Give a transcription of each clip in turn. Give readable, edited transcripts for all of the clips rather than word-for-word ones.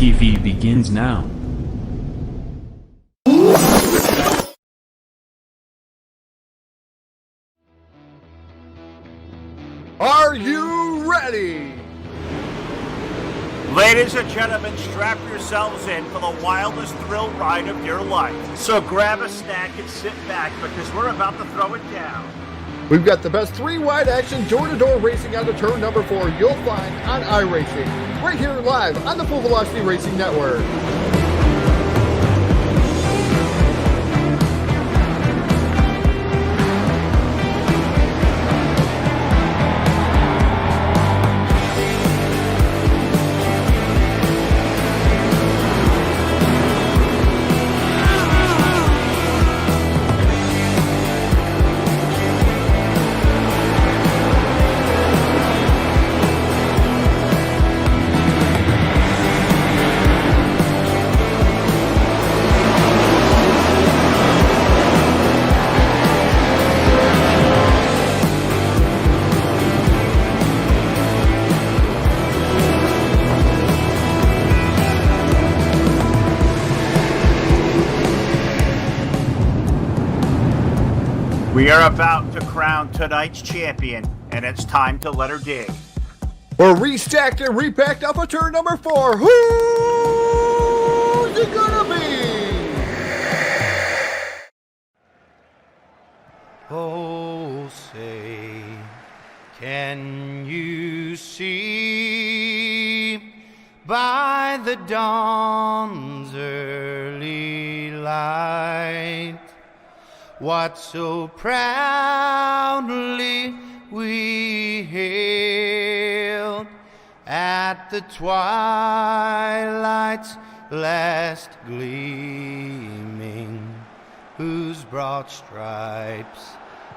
TV begins now. Are you ready? Ladies and gentlemen, strap yourselves in for the wildest thrill ride of your life. So grab a snack and sit back because we're about to throw it down. We've got the best three-wide action door-to-door racing on the turn number 4 you'll find on iRacing, right here live on the Full Velocity Racing Network. We are about to crown tonight's champion, and it's time to let her dig. We're restacked and repacked up a turn number 4. Who's it gonna be? Oh, say, can you see by the dawn's early light what so proudly we hailed at the twilight's last gleaming, whose broad stripes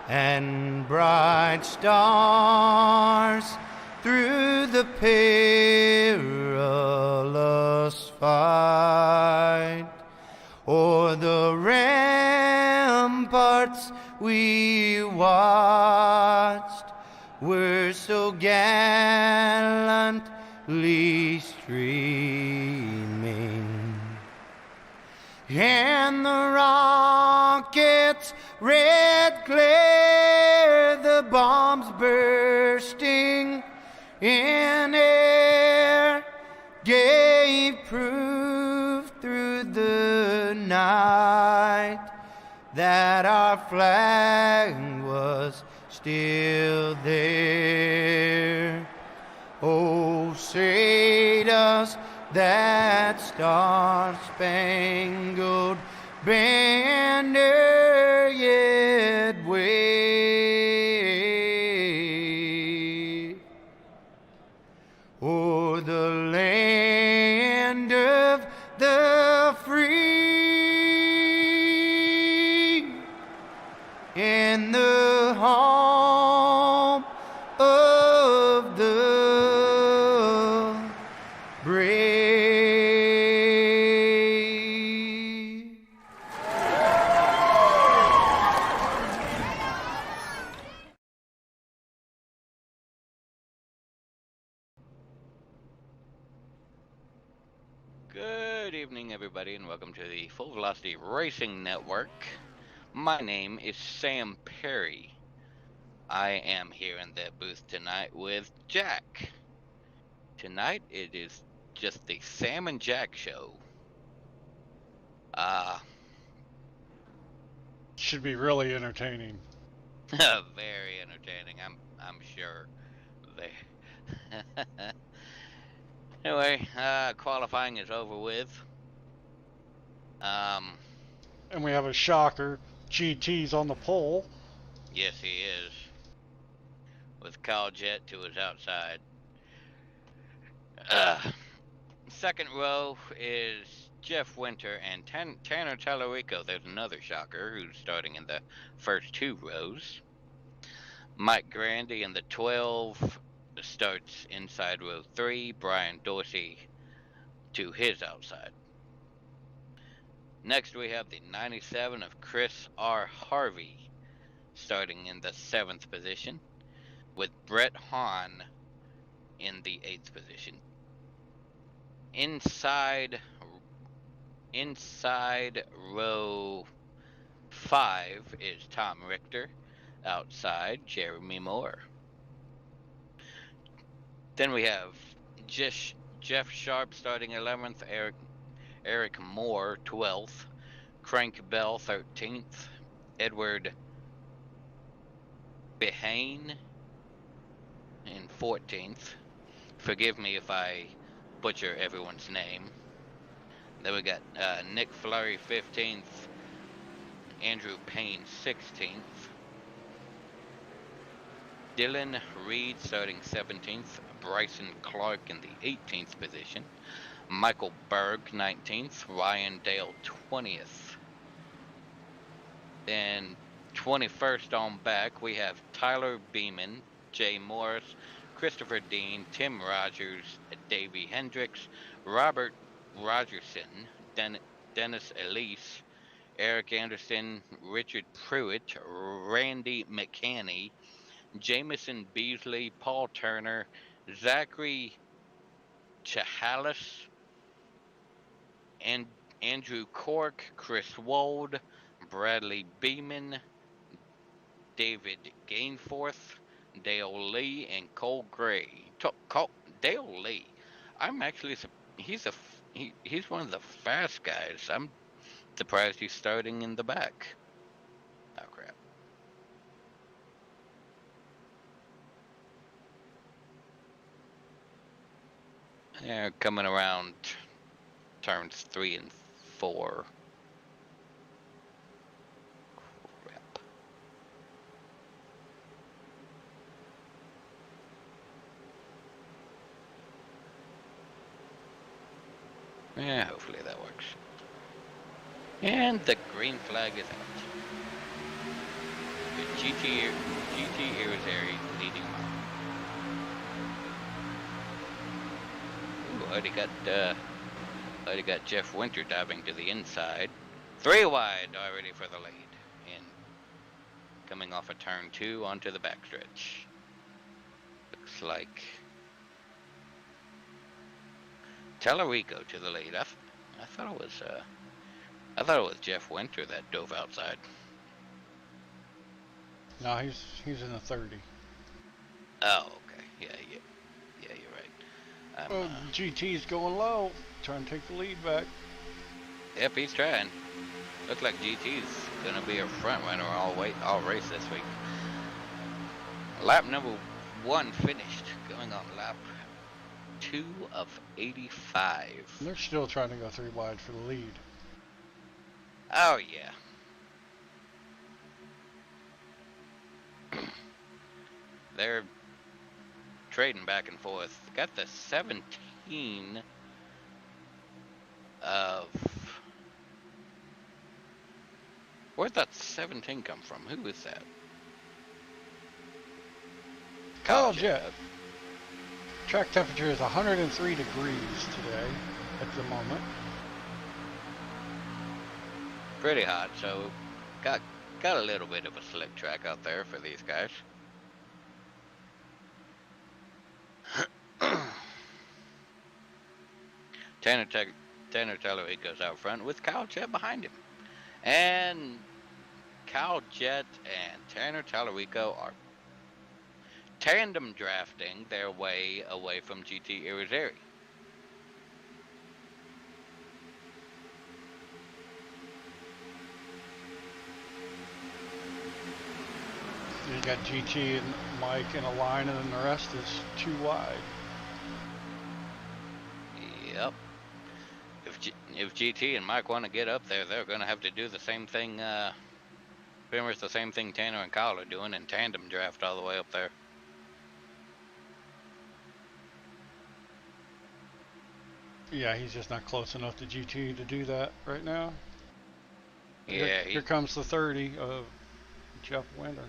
and bright stars through the perilous fight o'er the ramparts we watched were so gallantly streaming, and the rockets' red glare, the bombs bursting in air, gave proof through the night that our flag was still there. Oh, say does that star-spangled banner yet wave o'er the land of the free, in the home of the brave. Good evening, everybody, and welcome to the Full Velocity Racing Network. My name is Sam Perry. I am here in the booth tonight with Jack. Tonight it is just the Sam and Jack show. Should be really entertaining. Very entertaining, I'm sure. Anyway, qualifying is over with. And we have a shocker. GT's on the pole. Yes, he is. With Kyle Jett to his outside. Second row is Jeff Winter and Tanner Tallarico. There's another shocker who's starting in the first two rows. Mike Grandy in the 12 starts inside row 3. Brian Dorsey to his outside. Next we have the 97 of Chris R. Harvey starting in the 7th position, with Brett Hahn in the 8th position. inside row 5 is Tom Richter. Outside, Jeremy Moore. Then we have Jeff Sharp starting 11th, Eric Moore 12th, Crank Bell 13th, Edward Behane in 14th. Forgive me if I butcher everyone's name. Then we got Nick Flurry 15th, Andrew Payne 16th, Dylan Reed starting 17th, Bryson Clark in the 18th position, Michael Berg 19th, Ryan Dale 20th. Then 21st on back, we have Tyler Beeman, Jay Morris, Christopher Dean, Tim Rogers, Davey Hendricks, Robert Rogerson, Dennis Elise, Eric Anderson, Richard Pruitt, Randy McCanney, Jamison Beasley, Paul Turner, Zachary Chahalis, and Andrew Cork, Chris Wold, Bradley Beeman, David Gainforth, Dale Lee, and Cole Gray. Dale Lee, I'm actually he's one of the fast guys. I'm surprised he's starting in the back. Oh crap. They're coming around turns 3 and 4. Crap. Yeah, hopefully that works. And the green flag is out. The GT Irizarry leading them out. Ooh, already got Jeff Winter diving to the inside. 3 wide already for the lead. And coming off a turn 2 onto the backstretch. Looks like Tellerico to the lead. I thought it was Jeff Winter that dove outside. No, he's in the 30. Oh, okay. Yeah, you're right. Oh, GT's going low, trying to take the lead back. Yep, he's trying. Looks like GT's gonna be a front runner all race this week. Lap number 1 finished, going on lap 2 of 85. They're still trying to go 3 wide for the lead. Oh yeah. They're trading back and forth. Got the 17 of... Where'd that 17 come from? Who is that? Kyle Jett. Track temperature is 103 degrees today at the moment. Pretty hot, so got a little bit of a slick track out there for these guys. Tanner Tellerico's out front with Kyle Jett behind him. And Kyle Jett and Tanner Tellerico are tandem drafting their way away from GT Irizarry. You got GT and Mike in a line, and then the rest is 2 wide. Yep. If GT and Mike want to get up there, they're going to have to do the same thing, pretty much the same thing Tanner and Kyle are doing, and tandem draft all the way up there. Yeah, he's just not close enough to GT to do that right now. Yeah. Here comes the 30 of Jeff Winter.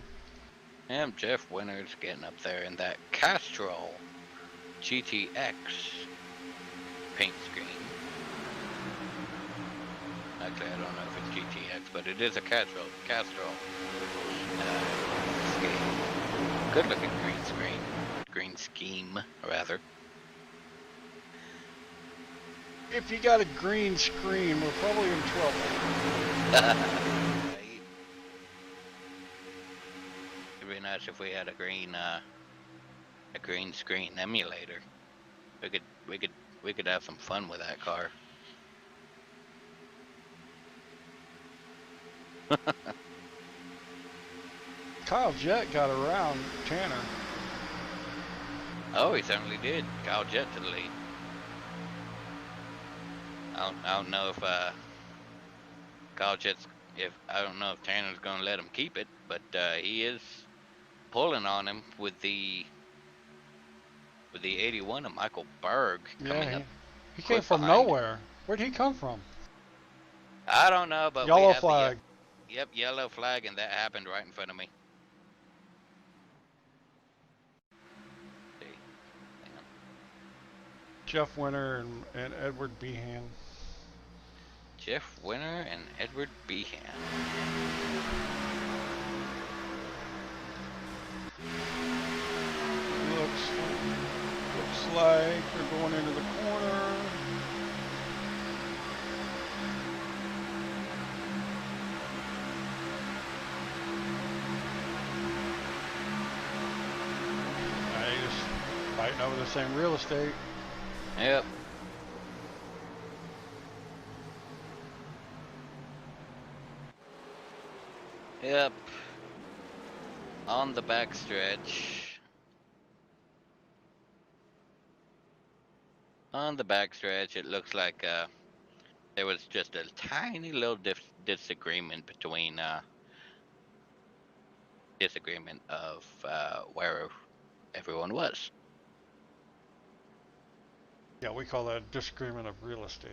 Yeah, Jeff Winter's getting up there in that Castrol GTX paint scheme. Actually, I don't know if it's GTX, but it is a Castrol scheme. Good looking green scheme, rather. If you got a green screen, we're probably in trouble. Right. It'd be nice if we had a green screen emulator. We could have some fun with that car. Kyle Jett got around Tanner. Oh, he certainly did. Kyle Jett to the lead. I don't know if Kyle Jett's I don't know if Tanner's gonna let him keep it, but he is pulling on him with the 81 of Michael Berg coming up. He came from behind him. nowhere. Where'd he come from? I don't know, but we Yellow have flag. Yep, yellow flag, and that happened right in front of me. See, hang on. Jeff Winter and Edward Behan. Jeff Winter and Edward Behan. Looks like they're going into the corner. Just fighting over the same real estate. Yep. Yep. On the backstretch. On the backstretch, it looks like there was just a tiny little disagreement between of where everyone was. Yeah, we call that disagreement of real estate.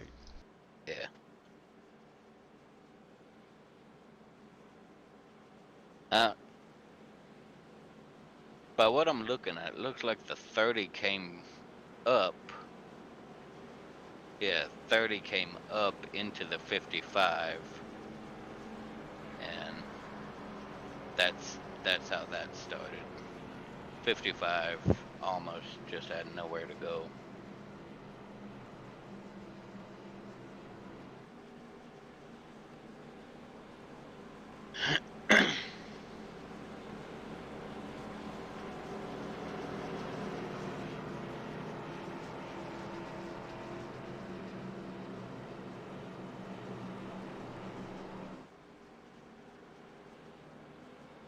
Yeah. But what I'm looking at, it looks like the 30 came up. Yeah, 30 came up into the 55. And that's how that started. 55 almost just had nowhere to go.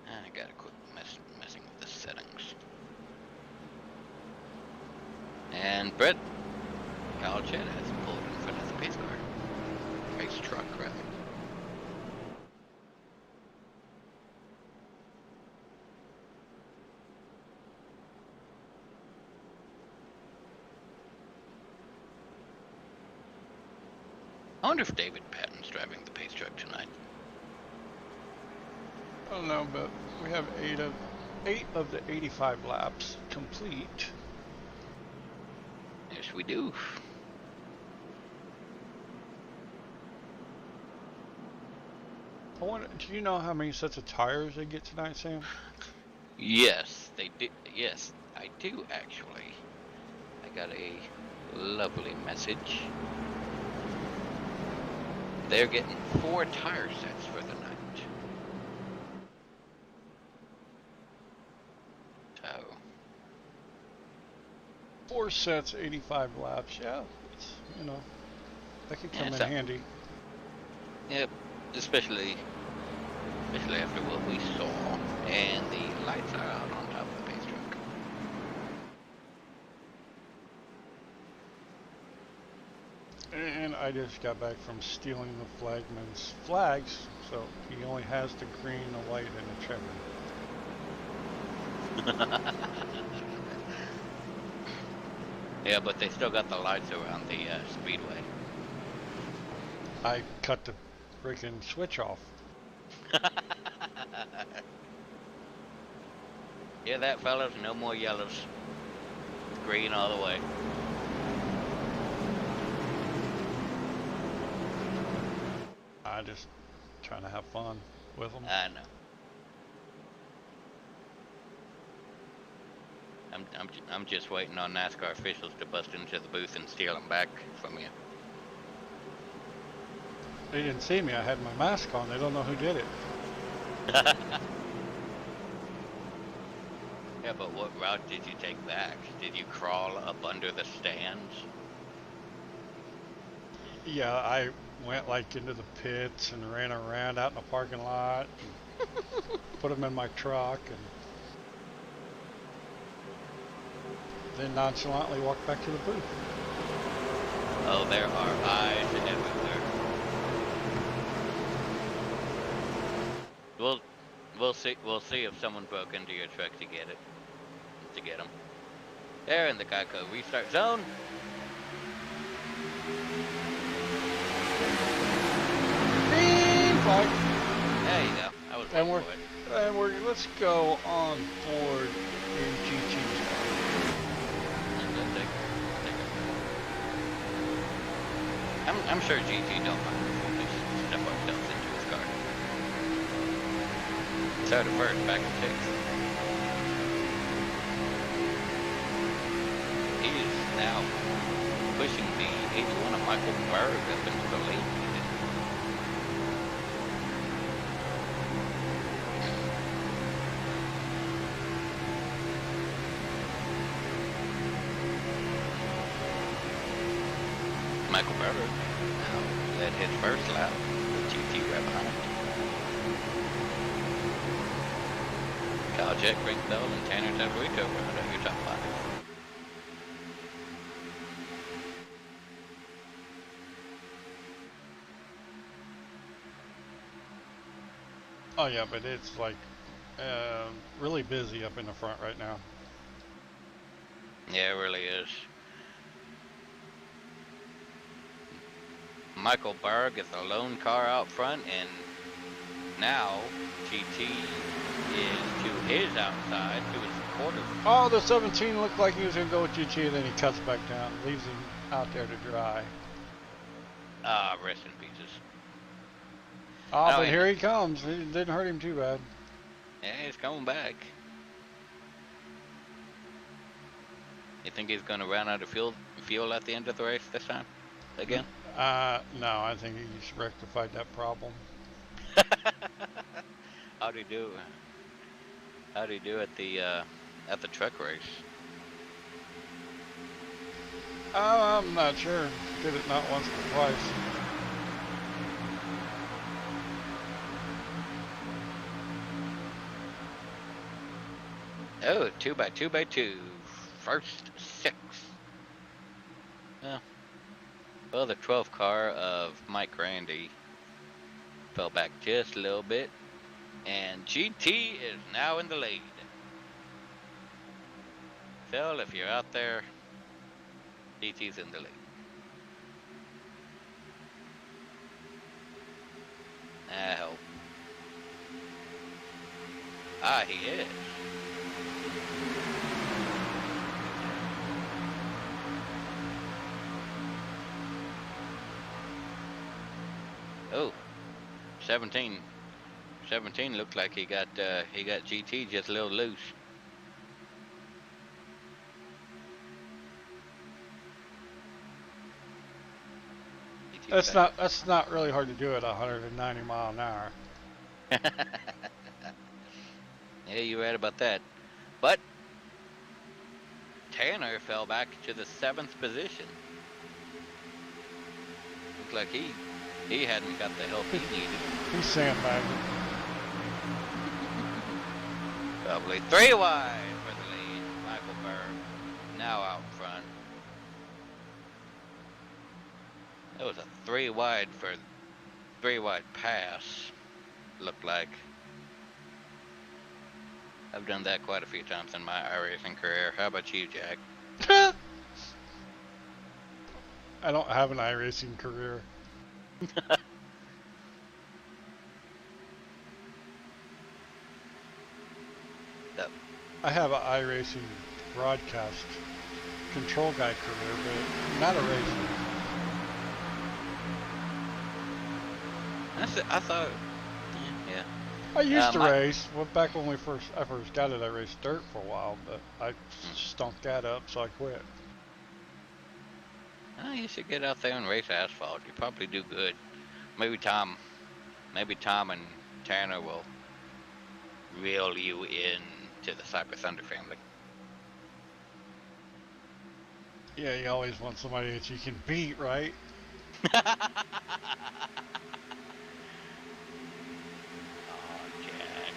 I gotta quit messing with the settings. And Brett, Kyle Jett has pulled in front of the pace car. Race truck, rather. I wonder if David Patton's driving the pace truck tonight. I don't know, but we have eight of the 85 laps complete. Yes, we do. I wonder, do you know how many sets of tires they get tonight, Sam? Yes, they did. Yes, I do actually. I got a lovely message. They're getting 4 tire sets for the night. So 4 sets, 85 laps. Yeah, it's, you know, that could come in handy. Yep, especially after what we saw, and the lights are out on top of the pace truck. And I just got back from stealing the flagman's flags, so he only has the green, the white, and the checker. Yeah, but they still got the lights around the speedway. I cut the freaking switch off. Hear that, fellas? No more yellows. Green all the way. I just trying to have fun with them. I know. I'm just waiting on NASCAR officials to bust into the booth and steal them back from you. They didn't see me. I had my mask on. They don't know who did it. Yeah, but what route did you take back? Did you crawl up under the stands? Yeah, I went like into the pits and ran around out in the parking lot. And put them in my truck and then nonchalantly walked back to the booth. Oh, there are eyes everywhere. We'll see if someone broke into your truck to get them. They're in the Geico restart zone. Green flag. There you go. I was And waiting for it. let's go on board in GT's car. Take it. I'm sure GT don't mind if we just step ourselves into his car. Started first, back in sixth. He is now pushing the 81 of Michael Berg up into the lead. Michael Berger now led his first lap with GT right behind. Kyle Jack, Brink Bell, and Tanner Tadrico round out your top five. Oh yeah, but it's like really busy up in the front right now. Yeah, it really is. Michael Berg is the lone car out front, and now GT is to his outside, to his quarter. Oh, the 17 looked like he was going to go with GT, and then he cuts back down, leaves him out there to dry. Rest in pieces. Oh, No, but he- here he comes. It didn't hurt him too bad. Yeah, he's coming back. You think he's going to run out of fuel at the end of the race this time? Again? No, I think he's rectified that problem. How'd he do? How'd he do at the truck race? I'm not sure. Did it not once but twice. Oh, 2x2x2. First six. Well, the 12th car of Mike Grandy fell back just a little bit, and GT is now in the lead. Phil, if you're out there, GT's in the lead. I hope. He is. Oh, 17 looked like he got GT just a little loose. That's not really hard to do at 190 mile an hour. Yeah, you're right about that. But Tanner fell back to the 7th position. Looked like he hadn't got the help he needed. He's sandbagging. Probably 3 wide for the lead. Michael Berg now out front. That was a 3 wide pass. Looked like. I've done that quite a few times in my iRacing career. How about you, Jack? I don't have an iRacing career. Yep. I have an iRacing broadcast control guy career, but not a racing. I thought, yeah. I used to race. Well, back when I first got it, I raced dirt for a while, but I stunk that up, so I quit. Oh, you should get out there and race asphalt. You probably do good. Maybe Tom and Tanner will reel you in to the Cyber Thunder family. Yeah, you always want somebody that you can beat, right? Oh, Jack.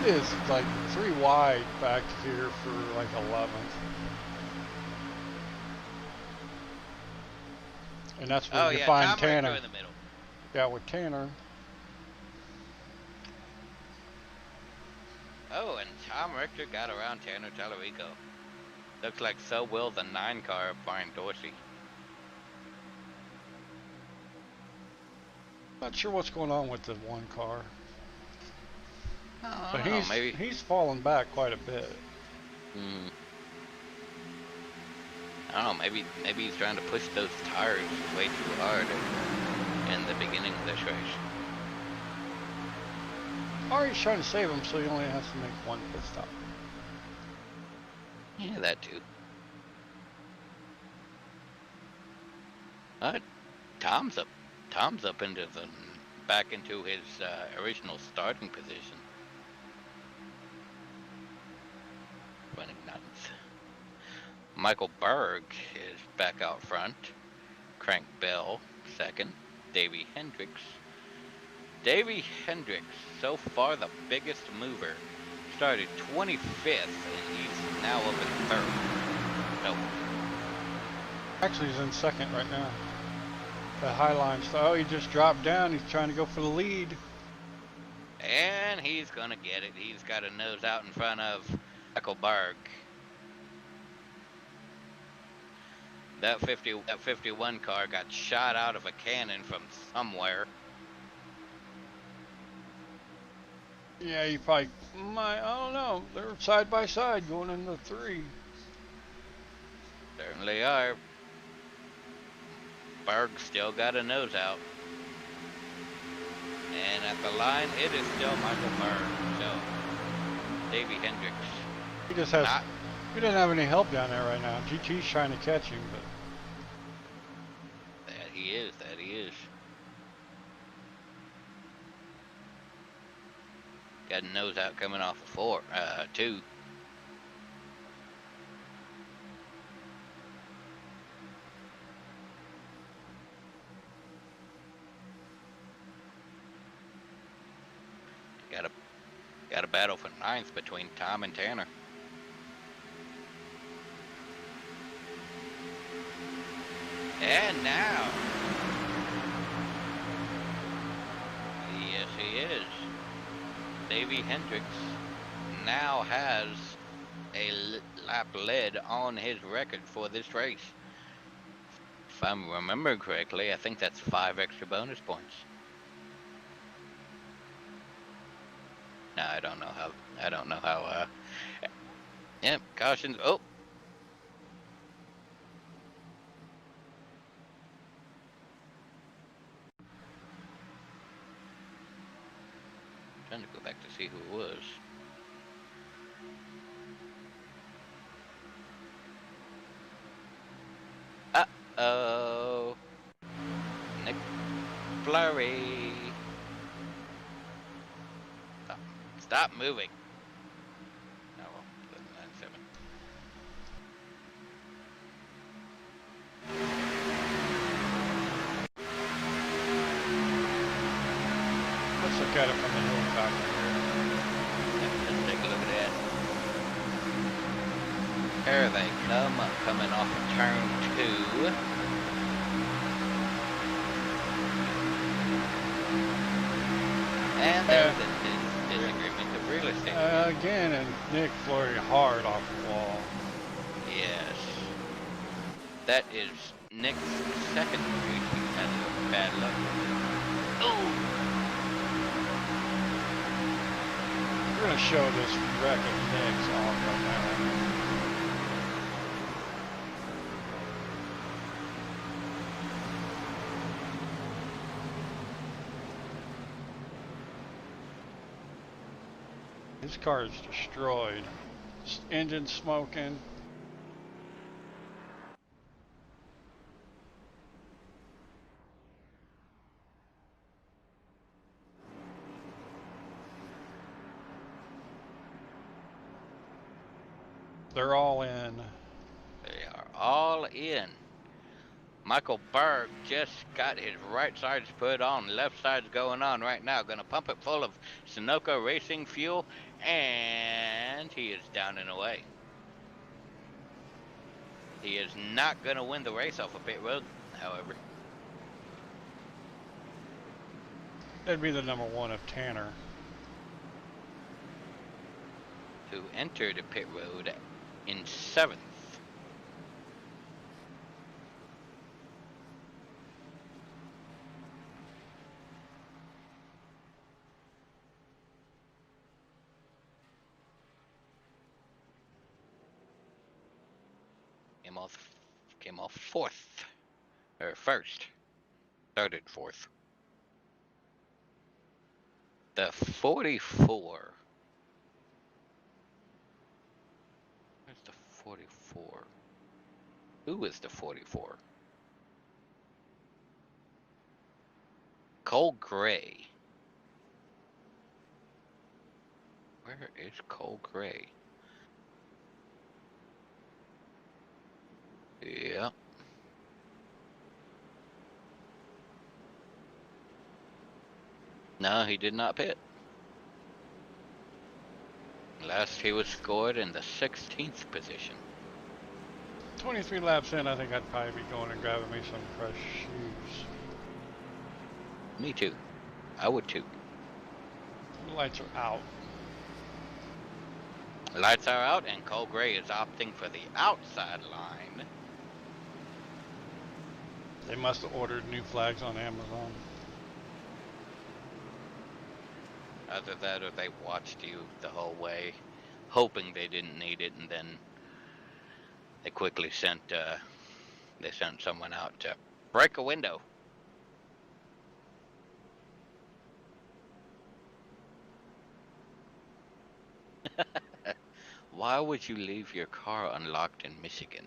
It is like 3 wide back here for like 11th. And that's where Oh you yeah, find Tom Tanner. Richter in the middle. Yeah, with Tanner. Oh, and Tom Richter got around Tanner Tallarico. Looks like so will the 9 car of Brian Dorsey. Not sure what's going on with the 1 car. I But don't know, maybe. he's fallen back quite a bit. Hmm. I don't know, maybe he's trying to push those tires way too hard in the beginning of this race. Or he's trying to save him so he only has to make 1 pit stop. Yeah, that too. Tom's up back into his original starting position. Running 9th. Michael Berg is back out front. Crank Bell 2nd. Davey Hendricks. Davey Hendricks, so far the biggest mover, started 25th and he's now up in 3rd. No. Actually, he's in 2nd right now. The Highline style. Oh, he just dropped down. He's trying to go for the lead. And he's gonna get it. He's got a nose out in front of Michael Berg. That 51 car got shot out of a cannon from somewhere. Yeah, you probably might. I don't know. They're side by side going into 3. Certainly are. Berg still got a nose out. And at the line, it is still Michael Berg. So, Davey Hendricks. He just has. He doesn't have any help down there right now. GT's trying to catch him, but. That he is. Got a nose out coming off of 2. Got a battle for 9th between Tom and Tanner. And now, yes he is. Davey Hendricks now has a lap lead on his record for this race. If I'm remembering correctly, I think that's 5 extra bonus points. No, I don't know how, yep, cautions, oh. Trying to go back to see who it was. Uh-oh. Nick Flurry. Stop moving. Oh, well, 9-7. Let's look at it from the helicopter here. Let's take a look at that. Here they come, coming off of turn 2. And there's a disagreement of real estate. Again, and Nick Flurry hard off the wall. Yes. That is Nick's 2nd race. He's had a little bad luck with it. Oh! We're going to show this wreck of Nick's off right now. His car is destroyed. Engine smoking. They're all in. They are all in. Michael Berg just got his right sides put on, left side's going on right now. Gonna pump it full of Sunoco Racing fuel, and he is down and away. He is not gonna win the race off of pit road, however. That'd be the number 1 of Tanner. Who entered pit road in 7th. Came off 4th, or 1st, started 4th. The 44. Where's the 44? Who is the 44? Cole Gray. Where is Cole Gray? Yeah. No, he did not pit. Last he was scored in the 16th position. 23 laps in, I think I'd probably be going and grabbing me some fresh shoes. Me too. I would too. The lights are out. Lights are out, and Cole Gray is opting for the outside line. They must have ordered new flags on Amazon. Either that or they watched you the whole way, hoping they didn't need it, and then they quickly sent someone out to break a window. Why would you leave your car unlocked in Michigan?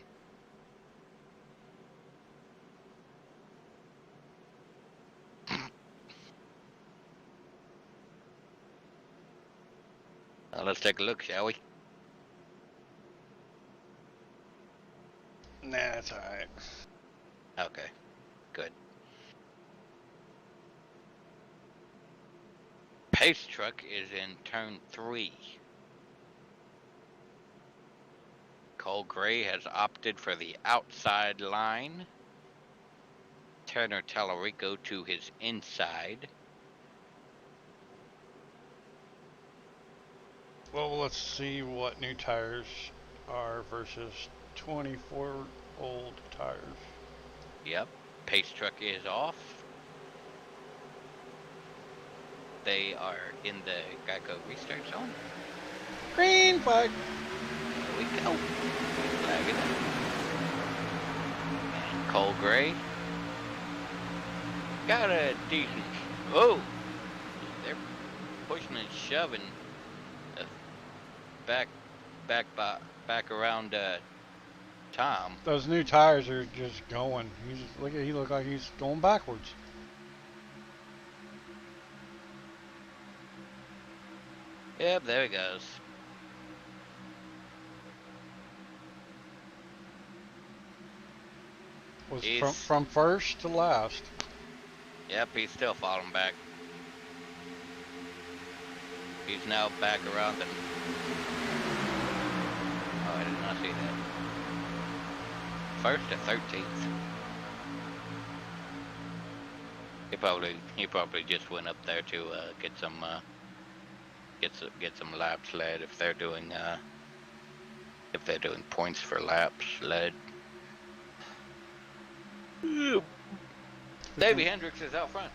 Well, let's take a look, shall we? Nah, that's alright. Okay, good. Pace truck is in turn 3. Cole Gray has opted for the outside line. Tanner Tallarico to his inside. Well, let's see what new tires are versus 24 old tires. Yep, pace truck is off. They are in the Geico restart zone. Green flag! There we go. Flag it up. And Cole Gray got a decent. Oh, they're pushing and shoving back around Tom. Those new tires are just going. He look like he's going backwards. Yep, there he goes. Was from first to last. Yep, he's still falling back. He's now back around the... Oh, I did not see that. First to 13th. He probably just went up there to get some laps led if they're doing points for laps led. Davey Hendricks is out front.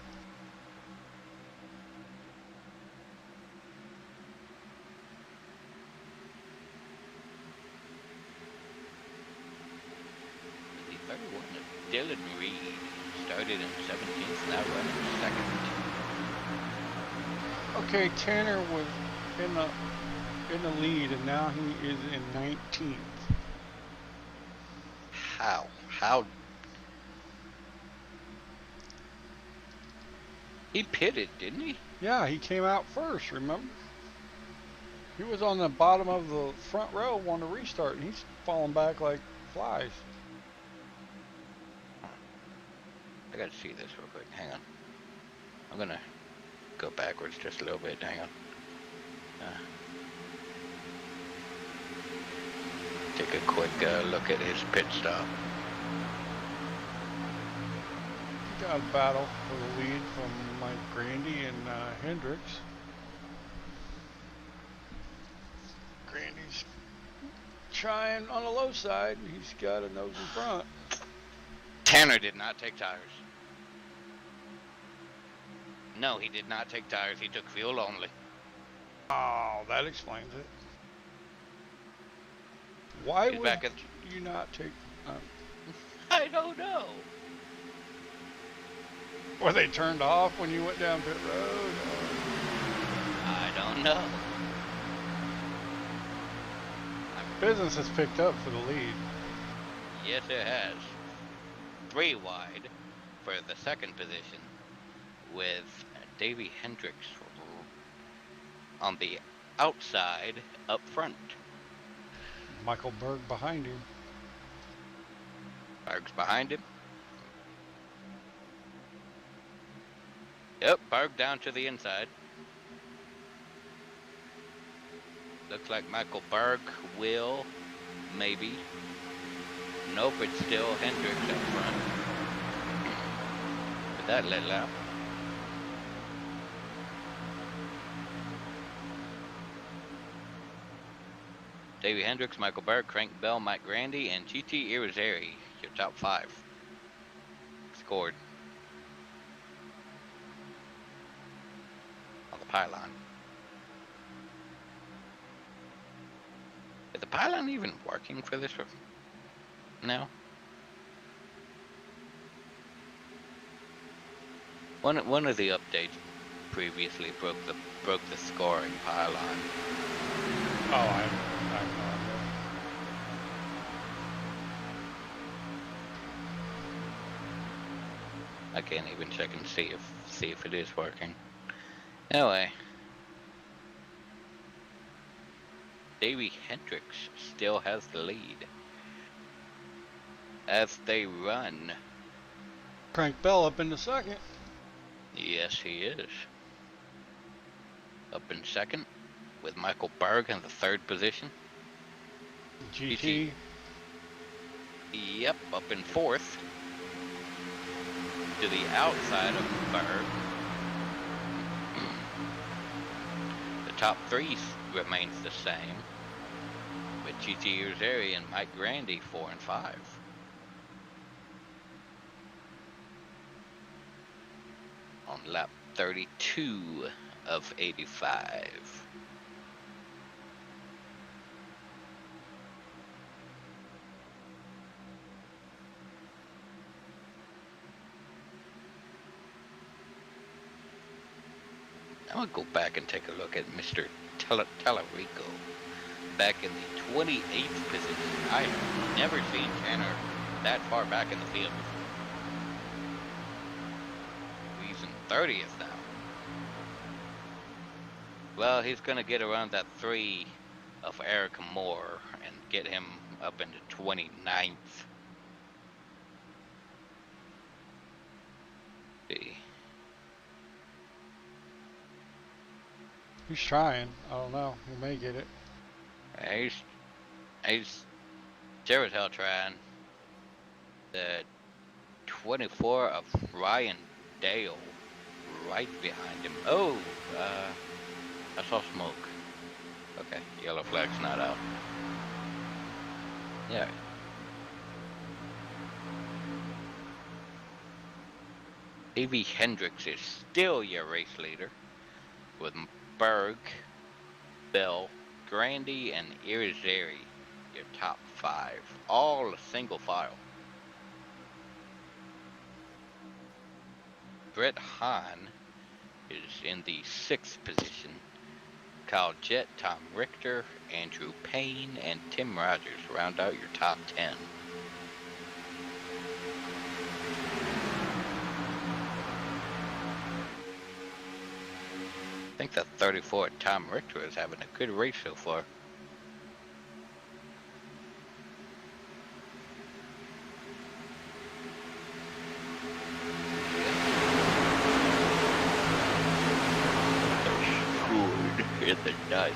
The 31 of Dylan Reed started in 17th, now running second. Okay, Tanner was in the lead, and now he is in 19th. How? He pitted, didn't he? Yeah, he came out first, remember? He was on the bottom of the front row wanting to restart, and he's falling back like flies. I gotta see this real quick. Hang on. I'm gonna go backwards just a little bit. Hang on. Take a quick look at his pit stop. He got a battle for the lead from Mike Grandy and Hendricks. Grandy's trying on the low side. He's got a nose in front. Tanner did not take tires. No, he did not take tires. He took fuel only. Oh, that explains it. Why He's would back at... you not take... I don't know. Were they turned off when you went down pit road? I don't know. Business has picked up for the lead. Yes, it has. 3 wide for the second position with Davey Hendricks on the outside up front. Michael Berg behind him. Berg's behind him. Yep, Berg down to the inside. Looks like Michael Berg will, maybe. Nope, it's still Hendricks up front. With that little lap. Davey Hendricks, Michael Berg, Crank Bell, Mike Grandy, and GT Irizarry, your top 5. Scored on the pylon. Is the pylon even working for this? No. One of the updates previously broke the scoring pylon. Oh, I have no idea. I can't even check and see if it is working. Anyway, Davey Hendricks still has the lead as they run. Crank Bell up in the second. Yes, he is. Up in second with Michael Berg in the 3rd position. GT. Yep, up in 4th. To the outside of Berg. The top 3 remains the same, with GT Irizarry and Mike Grandy 4 and 5. On lap 32 of 85. I'm gonna go back and take a look at Mr. Tallarico back in the 28th position. I've never seen Tanner that far back in the field before. He's in 30th now. Well, he's gonna get around that 3 of Eric Moore and get him up into 29th. See. He's trying. I don't know. He may get it. He's sure as hell trying. The 24 of Ryan Dale right behind him. Oh, I saw smoke. Okay, yellow flag's not out. Yeah. Davey Hendricks is still your race leader with Berg, Bell, Grandy, and Irizarry, your top 5. All single file. Brett Hahn is in the 6th position. Kyle Jett, Tom Richter, Andrew Payne, and Tim Rogers round out your top 10. I think the 34 Tom Richter is having a good race so far. In the ninth.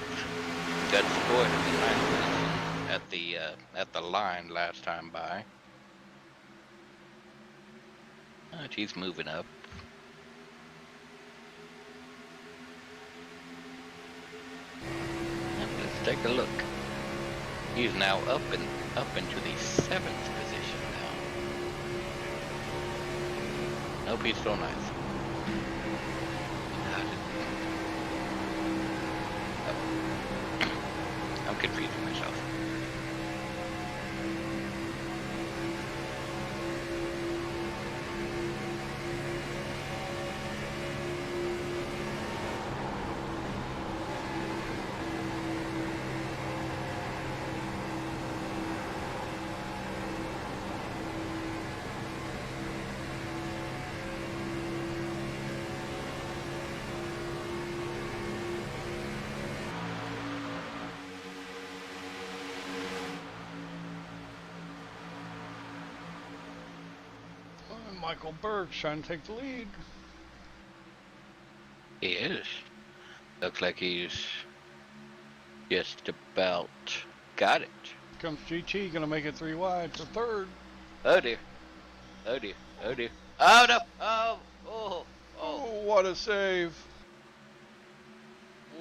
Got scored in the ninth position at the line last time by. He's moving up. Let's take a look. He's now up into the 7th position now. Nope, he's still ninth. I'm confusing myself. Michael Berg's trying to take the lead. He is. Looks like he's just about got it. Comes GT, gonna make it 3 wide to 3rd. Oh dear. Oh dear. Oh dear. Oh no. Oh. Oh. Oh. Oh, what a save.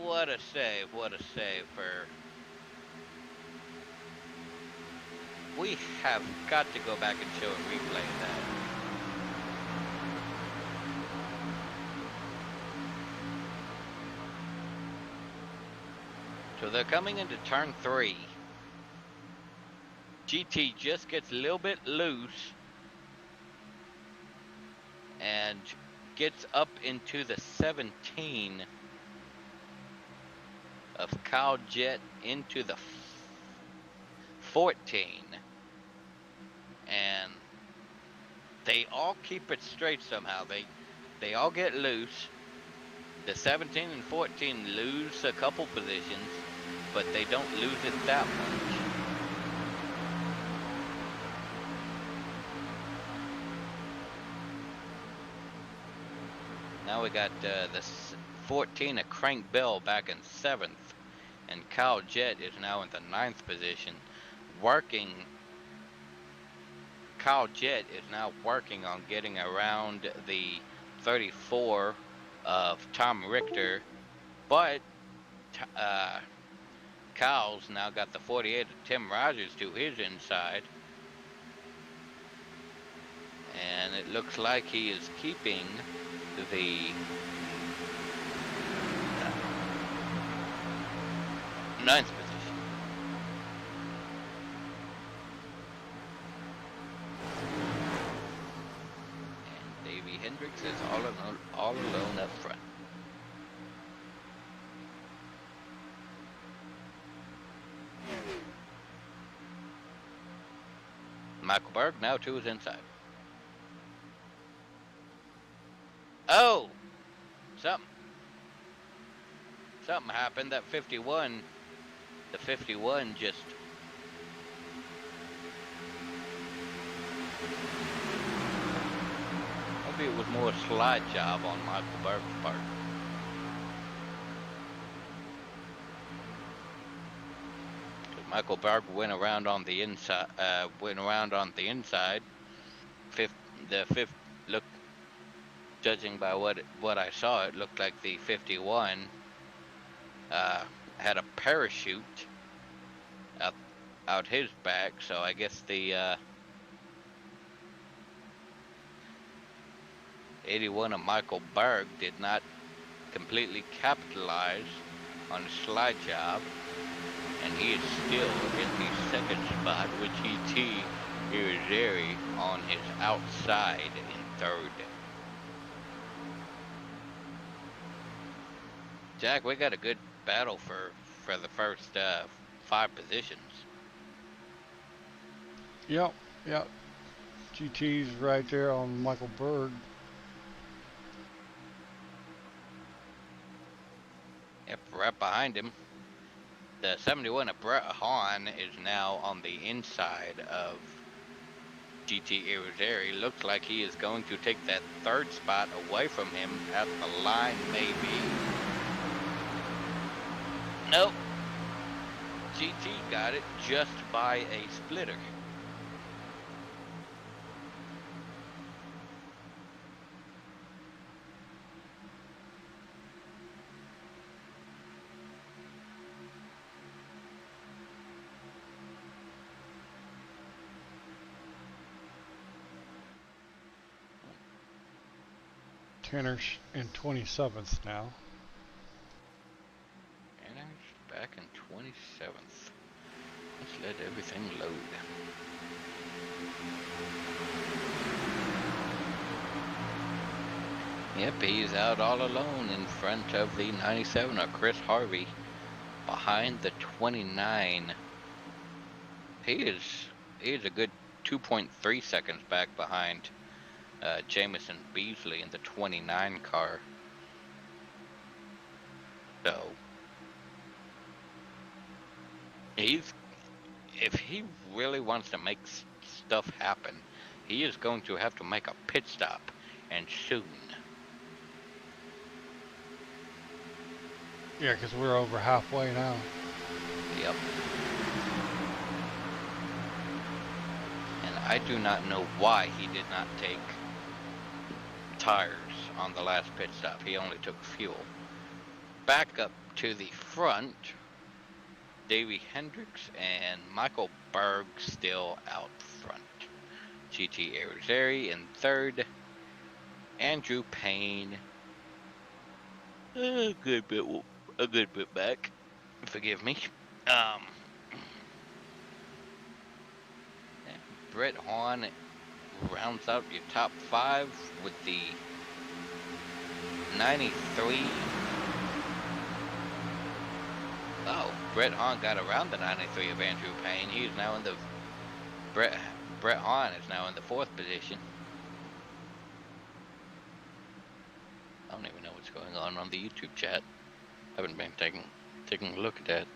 What a save. What a save for... We have got to go back and show a replay of that. So they're coming into turn 3. GT just gets a little bit loose and gets up into the 17 of Kyle Jett into the 14. And they all keep it straight somehow. They all get loose. The 17 and 14 lose a couple positions, but they don't lose it that much. Now we got the 14 of Crank Bell back in 7th, and Kyle Jett is now in the 9th position, working. Kyle Jett is now working on getting around the 34 of Tom Richter, but Kyle's now got the 48 of Tim Rogers to his inside, and it looks like he is keeping the 9th position. And Davey Hendricks is all alone up front. Michael Berg now to his inside. Oh! Something happened. That 51, the 51 just... Maybe it was more a slide job on Michael Berg's part. Michael Berg went around on the inside. The fifth looked, judging by what I saw, it looked like the 51 had a parachute out his back. So I guess the 81 of Michael Berg did not completely capitalize on the slide job. And he is still in the 2nd spot with GT Irizarry on his outside in 3rd. Jack, we got a good battle for the first 5 positions. Yep. GT's right there on Michael Berg. right behind him. The 71 of Brett Hahn is now on the inside of GT Irizarry. Looks like he is going to take that third spot away from him at the line, maybe. Nope. GT got it just by a splitter. Tanner's in 27th now. Tanner's back in 27th. Let's let everything load. Yep, he's out all alone in front of the 97 of Chris Harvey. Behind the 29. He is a good 2.3 seconds back behind Jamison Beasley in the 29 car. So if he really wants to make stuff happen, he is going to have to make a pit stop, and soon. Yeah, because we're over halfway now. Yep. And I do not know why he did not take tires on the last pit stop. He only took fuel. Back up to the front, Davey Hendricks and Michael Berg still out front. GT Irizarry in third. Andrew Payne a good bit back. Forgive me. Brett Hahn rounds out your top 5 with the 93. Oh, Brett Hahn got around the 93 of Andrew Payne. He is now in the Brett Hahn is now in the 4th position. I don't even know what's going on the YouTube chat. Haven't been taking a look at that.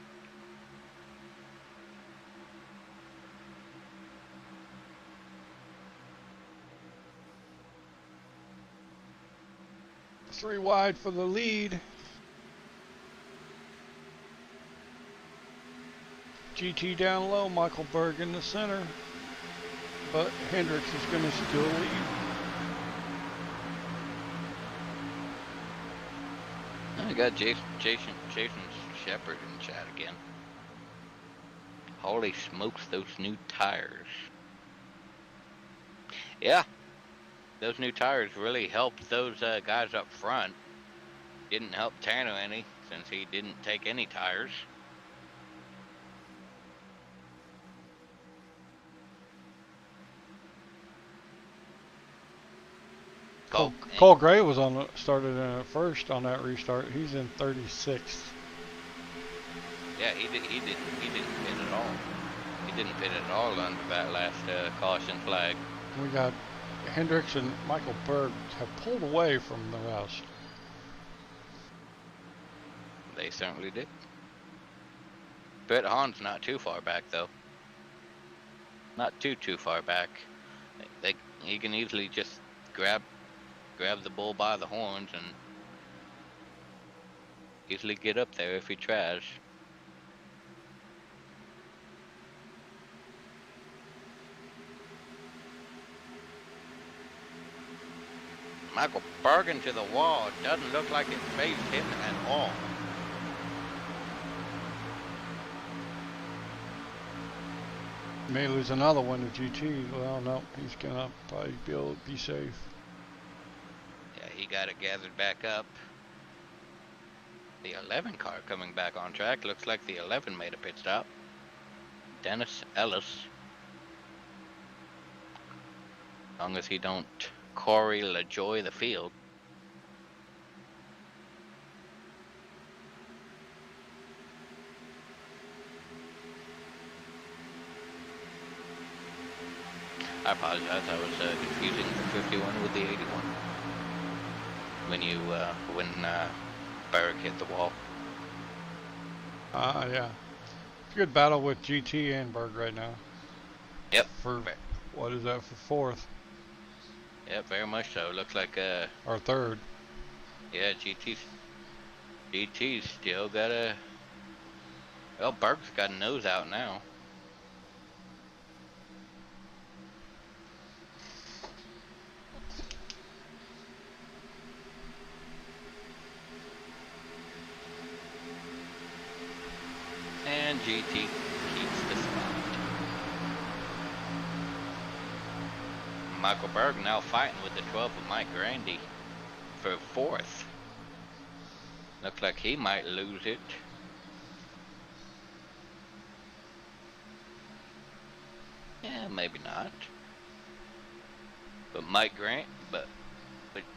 Three wide for the lead. GT down low, Michael Berg in the center. But Hendricks is going to still lead. I got Jason Shepard in chat again. Holy smokes, those new tires. Yeah, those new tires really helped those guys up front. Didn't help Tanner any, since he didn't take any tires. Cole Gray was started in first on that restart. He's in 36th. Yeah, he didn't pit at all. He didn't pit at all under that last caution flag. We got Hendricks and Michael Berg have pulled away from the rest. They certainly did. Brett Hahn's not too far back though. Not too far back. He can easily just grab the bull by the horns and easily get up there if he tries. Michael Berg to the wall. Doesn't look like it fazed him at all. May lose another one to GT. Well, no, he's gonna probably be able to be safe. Yeah, he got it gathered back up. The 11 car coming back on track. Looks like the 11 made a pit stop. Dennis Ellis. As long as he don't Corey LaJoy the field. I apologize, I was confusing the 51 with the 81 when Berg hit the wall. Yeah. Good battle with GT and Berg right now. Yep. For, what is that, for fourth? Yep, very much so. Looks like Or third. yeah, GT's still got a. Well, Berg's got a nose out now. And GT keeps the spot. Michael Berg now fighting with the 12 of Mike Grandy for fourth. Looks like he might lose it. Yeah, maybe not. But Mike Grant, but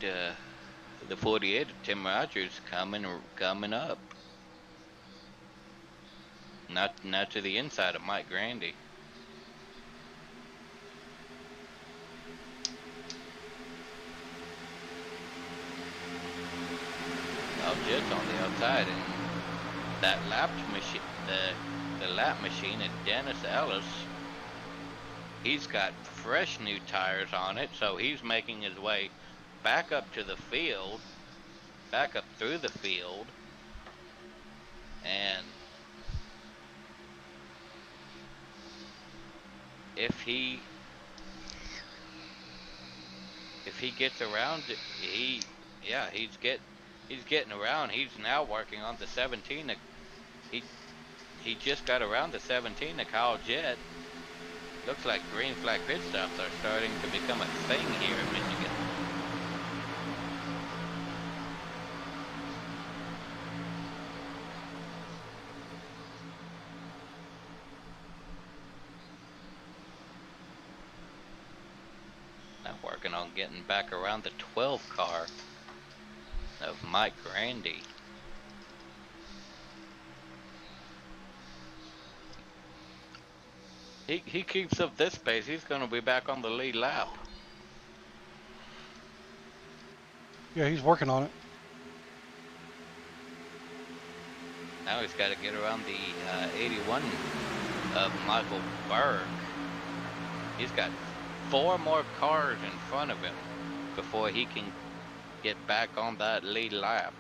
the 48 of Tim Rogers coming up. Not to the inside of Mike Grandy. Now Jet's on the outside, and that lap machine, the lap machine is Dennis Ellis. He's got fresh new tires on it, so he's making his way back up to the field, back up through the field, and if he gets around, he's getting around. He's now working on the 17. He just got around the 17 to Kyle Jett. Looks like green flag pit stops are starting to become a thing here in Michigan. Now working on getting back around the 12 car of Mike Grandy. He keeps up this pace, he's going to be back on the lead lap. Yeah, he's working on it. Now he's got to get around the 81 of Michael Berg. He's got 4 more cars in front of him before he can get back on that lead lap.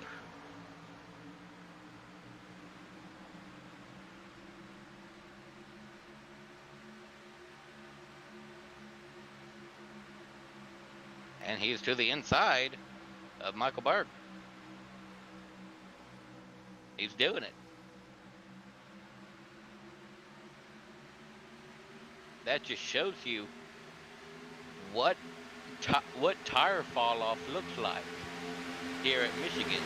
And he's to the inside of Michael Berg. He's doing it. That just shows you what tire fall off looks like here at Michigan.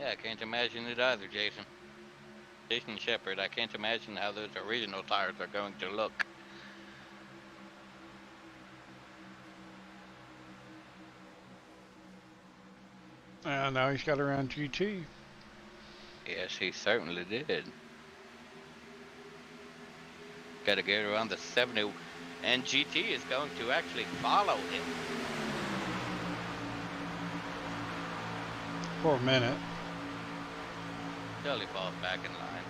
Yeah, I can't imagine it either, Jason. Jason Shepard, I can't imagine how those original tires are going to look. And now he's got around GT. Yes, he certainly did. Got to get around the 70, and GT is going to actually follow him. For a minute. Till he falls back in line.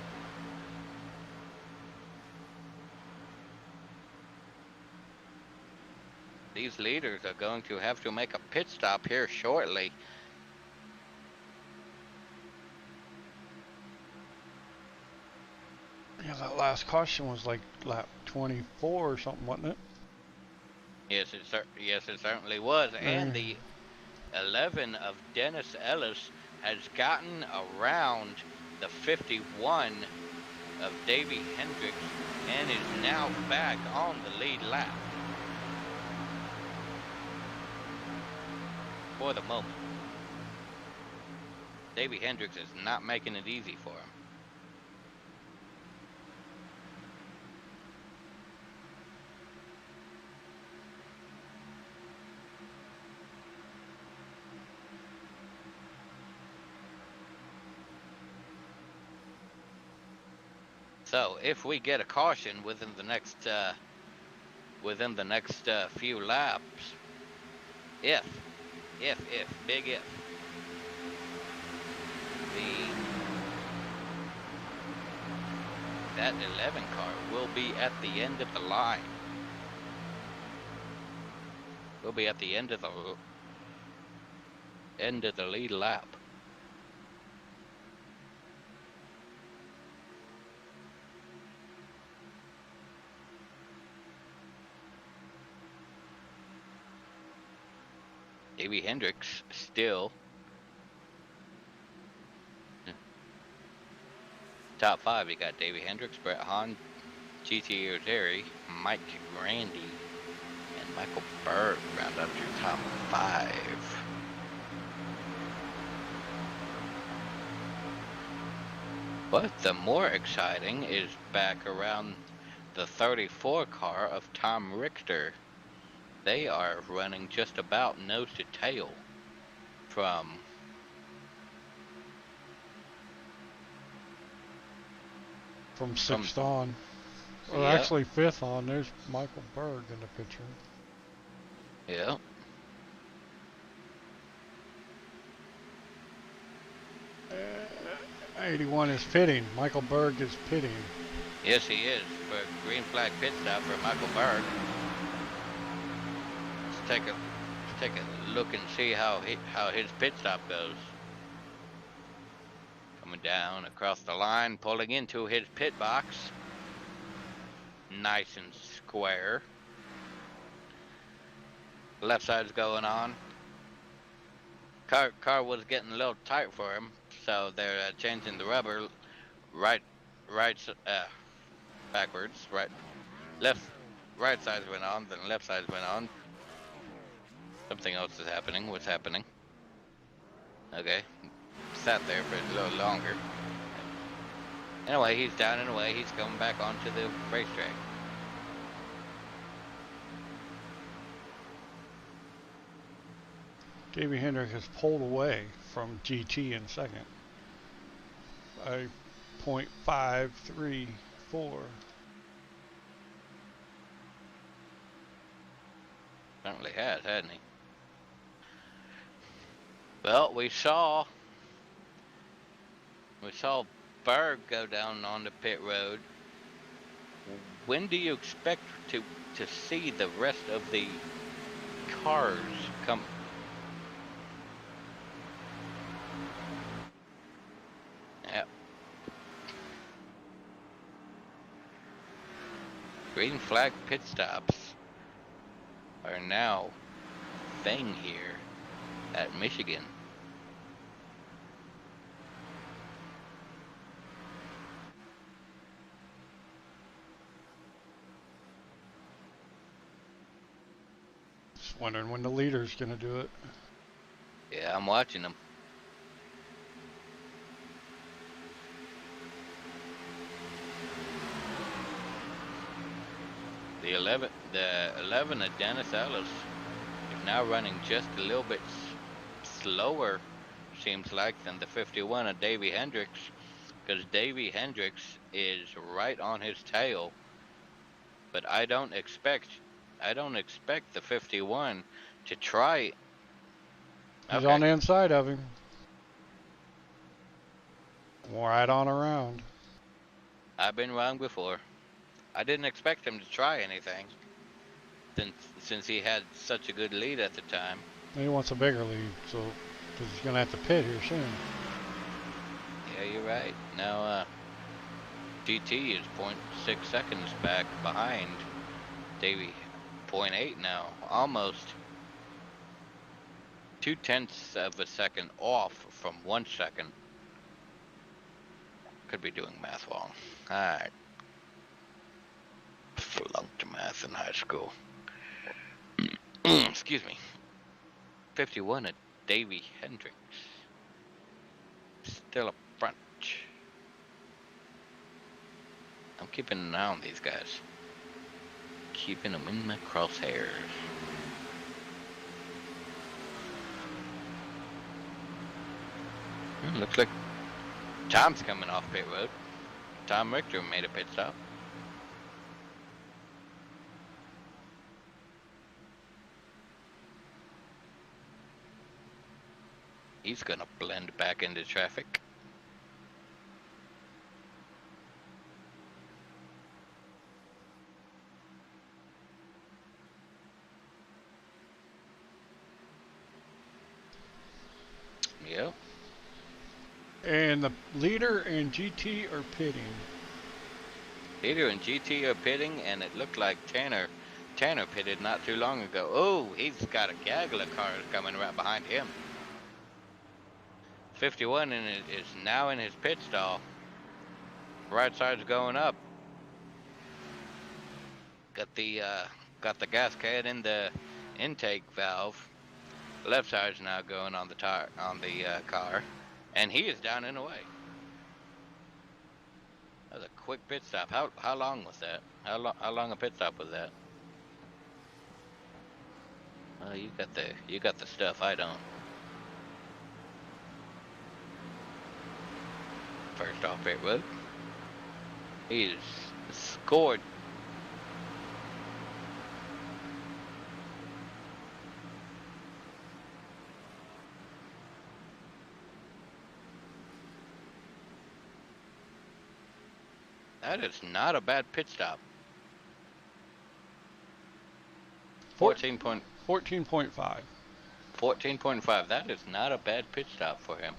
These leaders are going to have to make a pit stop here shortly. Yeah, that last caution was like lap 24 or something, wasn't it? Yes, it certainly was. And the 11 of Dennis Ellis has gotten around the 51 of Davey Hendricks and is now back on the lead lap. For the moment. Davey Hendricks is not making it easy for him. So if we get a caution within the next few laps, if big if that 11 car will be at the end of the line. We'll be at the end of the lead lap. Davey Hendricks still top 5. You got Davey Hendricks, Brett Hahn, GT Ozeri, Mike Grandy, and Michael Berg round up your top 5. But the more exciting is back around the 34 car of Tom Richter. They are running just about nose to tail from sixth on. Or yeah. actually fifth on. There's Michael Berg in the picture. Yeah. Uh, 81 is pitting. Michael Berg is pitting. Yes, he is. For a green flag pit stop for Michael Berg. Let's take a look and see how his pit stop goes. Coming down across the line, pulling into his pit box. Nice and square. Left side's going on. Car was getting a little tight for him, so they're changing the rubber. Backwards. Right sides went on, then left sides went on. Something else is happening. What's happening? Okay. Sat there for a little longer. Anyway, he's down and away. He's coming back onto the racetrack. Davey Hendrick has pulled away from GT in second by 0.534. Certainly has, hasn't he? Well, we saw Berg go down on the pit road. When do you expect to see the rest of the cars come? Yep. Green flag pit stops are now a thing here at Michigan. Just wondering when the leader's gonna do it. Yeah, I'm watching them. The 11 of Dennis Ellis is now running just a little bit slower, seems like, than the 51 of Davey Hendricks, because Davey Hendricks is right on his tail. But I don't expect the 51 to try. He's on the inside of him. Right on around. I've been wrong before. I didn't expect him to try anything, since he had such a good lead at the time. He wants a bigger lead, so because he's gonna have to pit here soon. Yeah, you're right. Now, GT is 0.6 seconds back behind Davey. 0.8 now, almost 0.2 of a second off from 1 second. Could be doing math wrong. All right. Flunked math in high school. Excuse me. 51 at Davey Hendricks. Still up front. I'm keeping an eye on these guys. Keeping them in my crosshairs. Looks like Tom's coming off pit road. Tom Richter made a pit stop. He's gonna blend back into traffic. Yep. And the leader and GT are pitting. Peter and GT are pitting, and it looked like Tanner pitted not too long ago. Oh, he's got a gaggle of cars coming right behind him. 51 and it is now in his pit stall. Right side's going up. Got the gas can in the intake valve. Left side's now going on the car, and he is down and away. That was a quick pit stop. How long was that? How long a pit stop was that? Oh, you got the stuff. I don't. First off pit road. He's scored. That is not a bad pit stop. 14.5. 14.5. That is not a bad pit stop for him.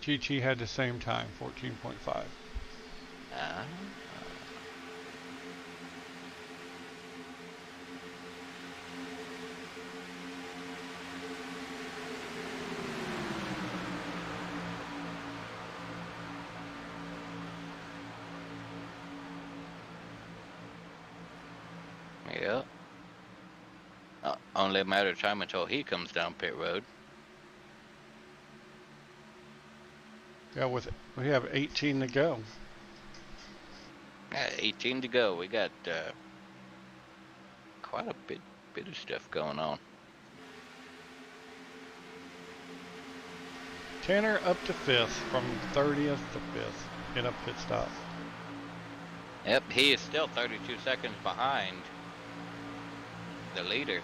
GT had the same time, 14.5. Ah. Yeah. Only a matter of time until he comes down pit road. Yeah, we have 18 to go. Yeah, 18 to go. We got quite a bit of stuff going on. Tanner up to 5th, from 30th to 5th in a pit stop. Yep, he is still 32 seconds behind the leader.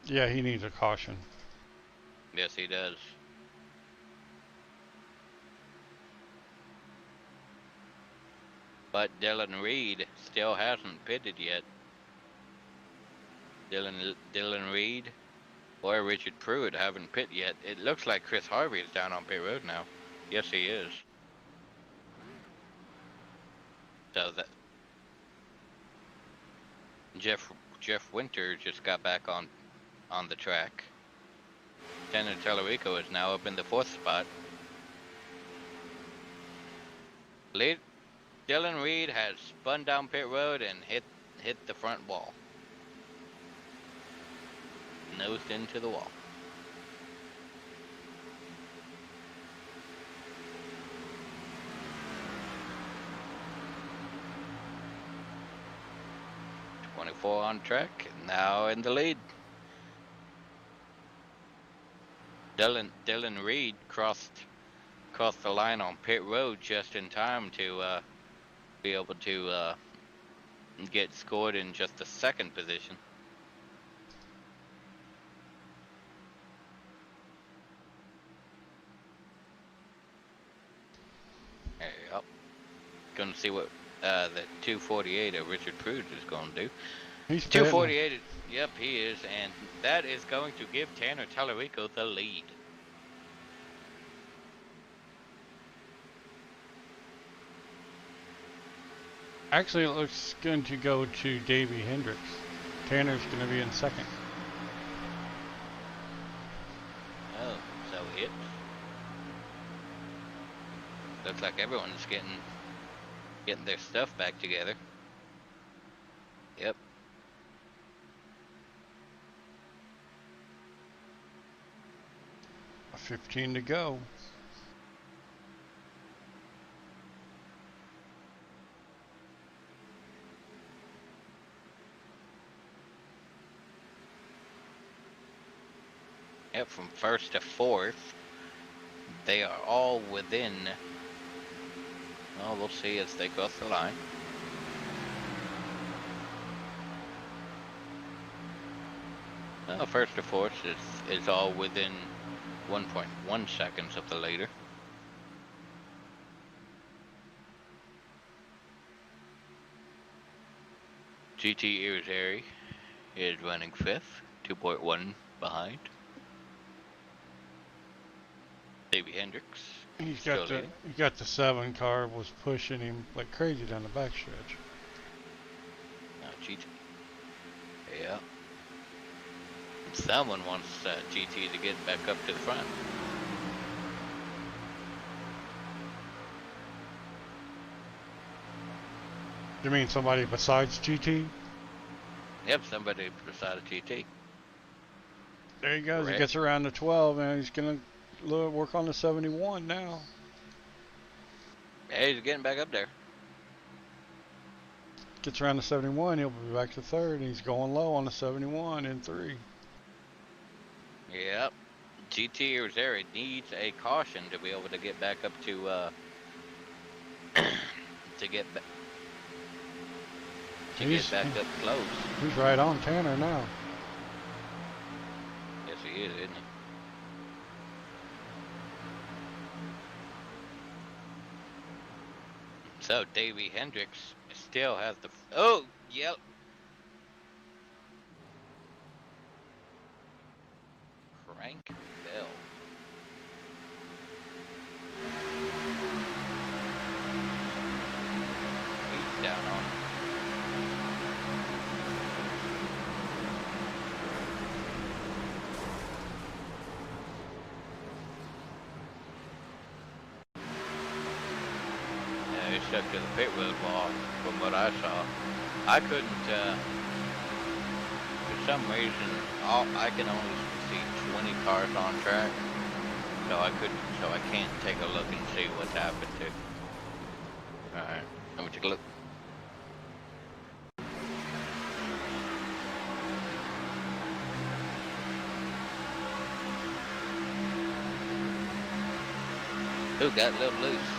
Yeah, he needs a caution. Yes, he does. But Dylan Reed still hasn't pitted yet. Dylan Reed or Richard Pruitt haven't pit yet. It looks like Chris Harvey is down on pit road now. Yes, he is. So that Jeff Winter just got back on the track. Tanner Tallarico is now up in the 4th spot. Dylan Reed has spun down pit road and hit the front wall. Nosed into the wall. .24 on track, now in the lead. Dylan Reed crossed the line on pit road just in time to be able to get scored in just the 2nd position. Yep. Gonna see what the 248 of Richard Pruitt is gonna do. He's 248. Yep, he is, and that is going to give Tanner Tallarico the lead. Actually, it looks going to go to Davey Hendricks. Tanner's going to be in 2nd. Oh, so it looks like everyone's getting their stuff back together. Yep. A 15 to go. Yep, from first to fourth, they are all within. Well, we'll see as they cross the line. Well, first to fourth is all within 1.1 seconds of the leader. GT Irizarry is running fifth, 2.1 behind. Davey Hendricks. He's still got the leading. he got the 7 car was pushing him like crazy down the backstretch. Now GT. Yeah. Someone wants GT to get back up to the front. You mean somebody besides GT? Yep, somebody beside a GT. There he goes. Correct. He gets around the 12, and he's gonna work on the 71 now. Hey, he's getting back up there. Gets around the 71, he'll be back to third, and he's going low on the 71 in 3. Yep. GT Irizarry needs a caution to be able to get back up to to get back up close. He's right on Tanner now. Yes, he is, isn't he? So Davey Hendricks still has the. Oh, yep. Frank Bell. He's down on. Yeah, he's stuck to the pit road wall from what I saw. I couldn't, for some reason, I can only see 20 cars on track, so I can't take a look and see what's happened to. Alright, let me take a look. Ooh, got a little loose.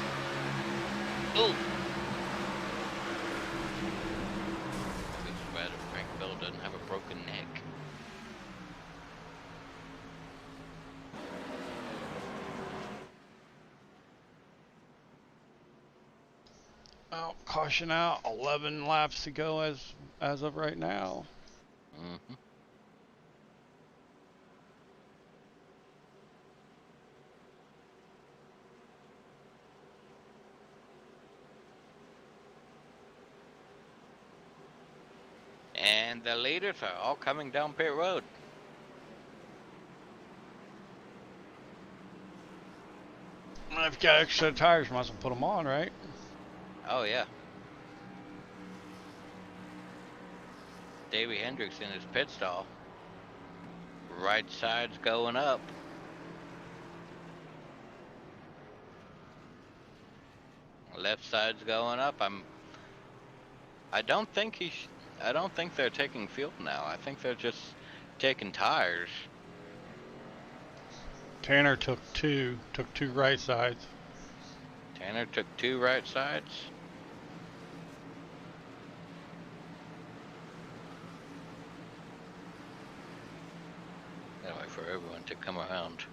Ooh! It's bad if Frank Bell doesn't have a broken neck. Oh, caution out. 11 laps to go as of right now. Mm-hmm. And the leaders are all coming down pit road. If you got extra tires, might as well put them on, right? Oh yeah. Davey Hendricks in his pit stall. Right side's going up. Left side's going up. I don't think they're taking fuel now. I think they're just taking tires. Tanner took two right sides. Tanner took 2 right sides. Gotta wait for everyone to come around.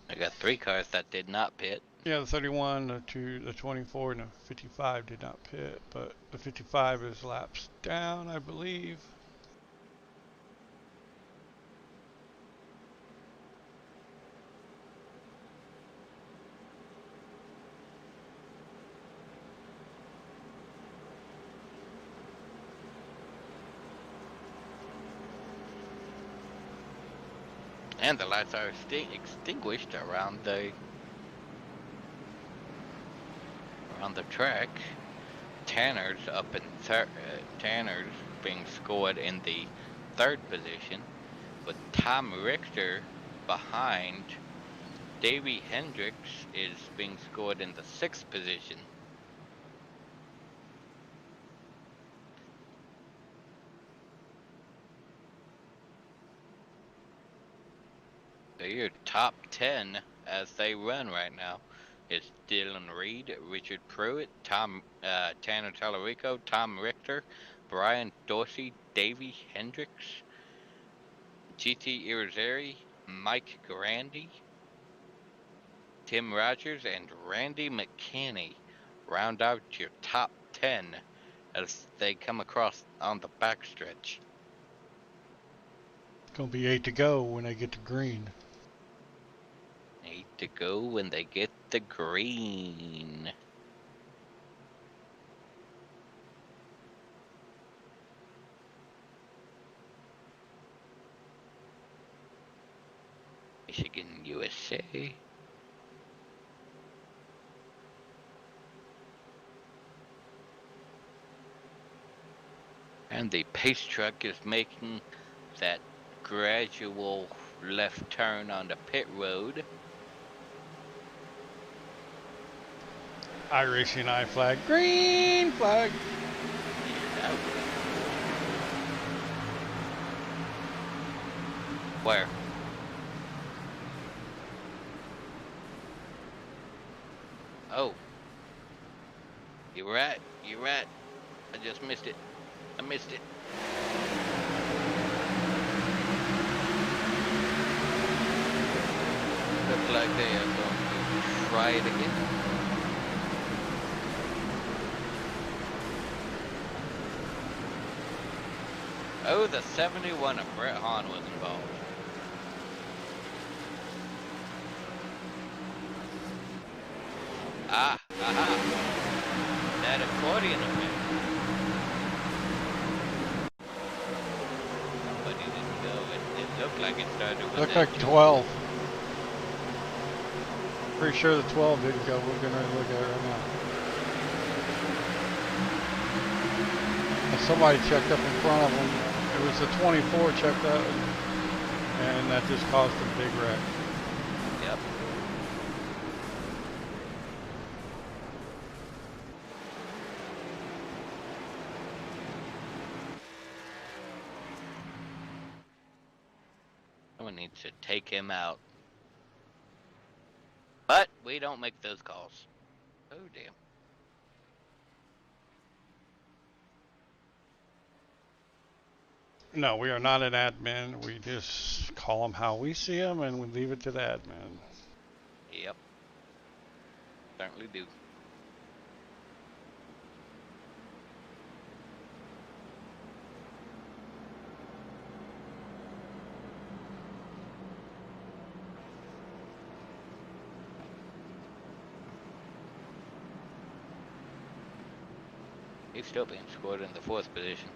I got 3 cars that did not pit. Yeah, the 31, the 24, and the 55 did not pit, but the 55 is laps down, I believe. And the lights are extinguished around the track. Tanner's up in Tanner's being scored in the 3rd position, with Tom Richter behind. Davey Hendricks is being scored in the 6th position. So your top 10 as they run right now is Dylan Reed, Richard Pruitt, Tanner Tallarico, Tom Richter, Brian Dorsey, Davey Hendricks, GT Irizarry, Mike Grandy, Tim Rogers, and Randy McKinney round out your top 10 as they come across on the backstretch. Gonna be 8 to go when they get to green. 8 to go when they get the green. Michigan, USA. And the pace truck is making that gradual left turn on the pit road. iRacing I flag. Green flag. Where? Oh. You're right. You're right. I just missed it. I missed it. Looks like they are going to try it again. Oh, the 71 of Brett Hahn was involved. Ah, aha. That accordion effect. Somebody didn't go. It looked like it started with Looked that like 12. Pretty sure the 12 didn't go. We're gonna look at it right now. And somebody checked up in front of them. It was the 24 checked out, and that just caused a big wreck. Yep. Someone needs to take him out. But we don't make those calls. Oh, damn. No, we are not an admin. We just call them how we see them, and we leave it to the admin. Yep. Certainly do. He's still being scored in the 4th position.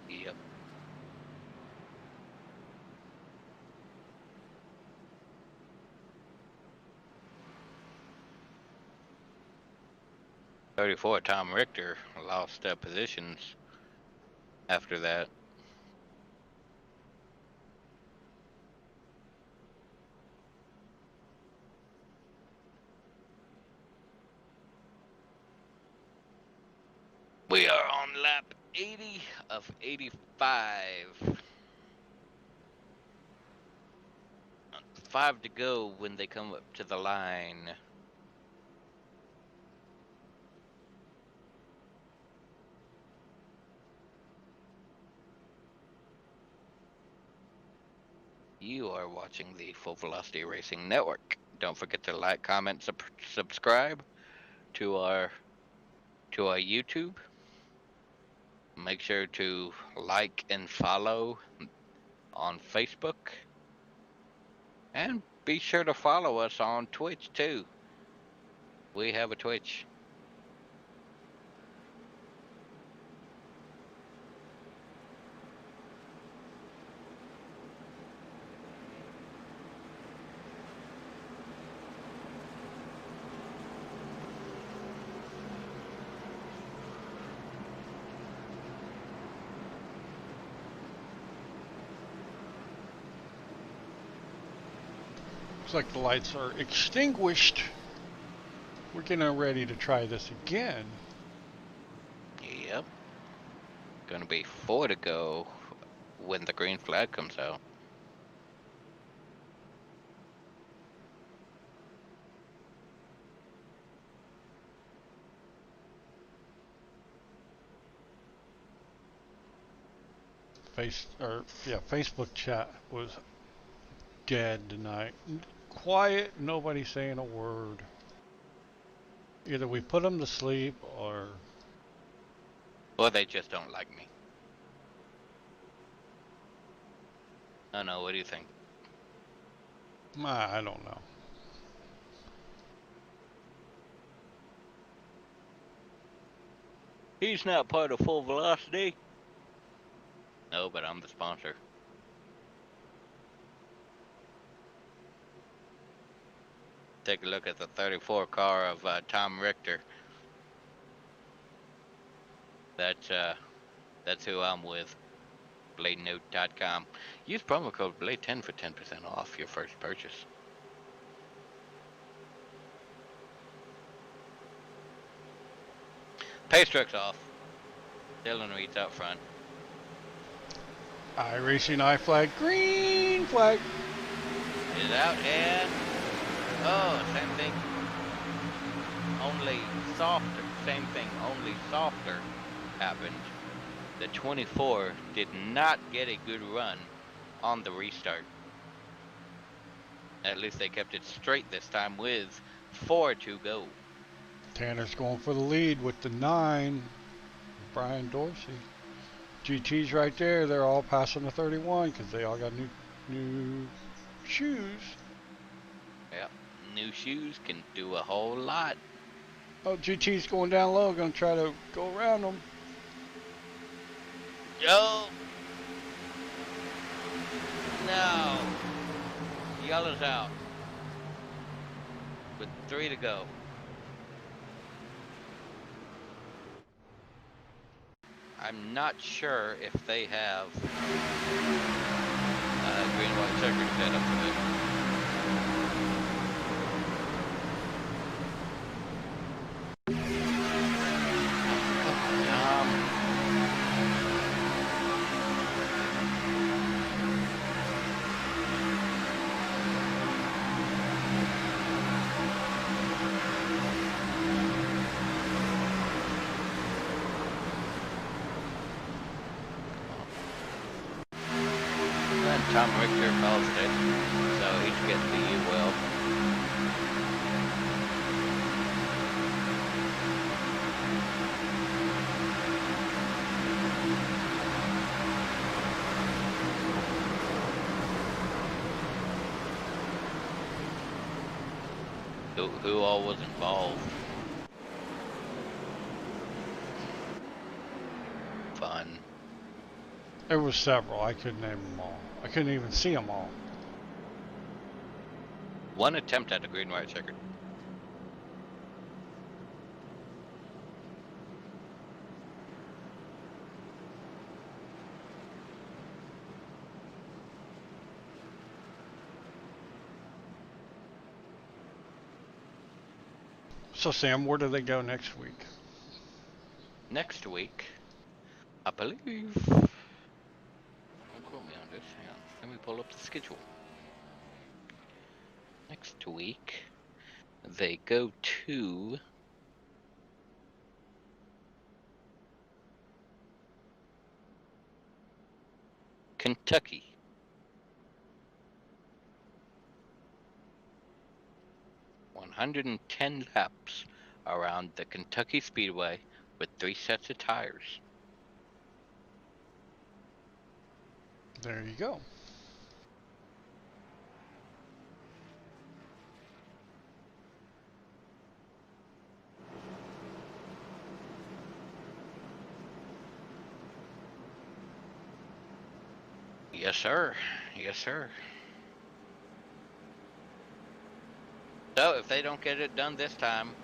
Yep. .34, Tom Richter lost positions after that. We are on lap 80 of 85. 5 to go when they come up to the line. You are watching the Full Velocity Racing Network. Don't forget to like, comment, subscribe to our YouTube. Make sure to like and follow on Facebook. And be sure to follow us on Twitch too. We have a Twitch. Looks like the lights are extinguished. We're getting ready to try this again. Yep. Gonna be 4 to go when the green flag comes out. Facebook chat was dead tonight. Quiet, nobody saying a word. Either we put them to sleep or they just don't like me. I don't know, what do you think? I don't know. He's not part of Full Velocity. No, but I'm the sponsor. Take a look at the 34 car of Tom Richter. That's who I'm with. BladeNote.com. Use promo code BLADE10 for 10% off your first purchase. Pace truck's off. Dylan Reed's out front. iRacing, I flag, green flag. Is out and same thing. Only softer. Same thing. Only softer happened. The 24 did not get a good run on the restart. At least they kept it straight this time with 4 to go. Tanner's going for the lead with the 9. Brian Dorsey. GT's right there. They're all passing the 31 because they all got new shoes. Yep. New shoes can do a whole lot. Oh, GT's going down low. Going to try to go around them. Yo! No! Yellow's out. With 3 to go. I'm not sure if they have green white checker set up for this. Tom Richter calls it, so he's getting to you well. Who all was involved? Fun. There was several. I couldn't name them all. I couldn't even see them all. One attempt at a green white checkered. So Sam, where do they go next week? Next week, I believe. Don't quote me on this. Hang on. Let me pull up the schedule. Next week, they go to Kentucky. 110 laps around the Kentucky Speedway with 3 sets of tires. There you go. Yes, sir. Yes, sir. So, if they don't get it done this time,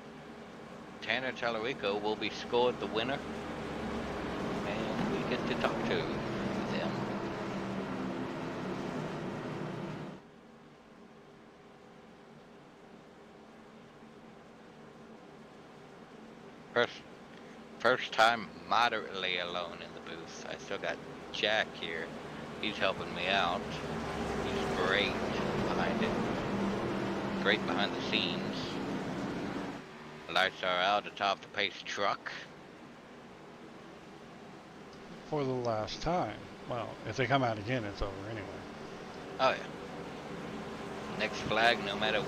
Tanner Talarico will be scored the winner, and we get to talk to them. First, first time moderately alone in the booth. I still got Jack here. He's helping me out. He's great behind it. Great behind the scenes. Lights are out atop the pace truck. For the last time. Well, if they come out again, it's over anyway. Oh yeah. Next flag, no matter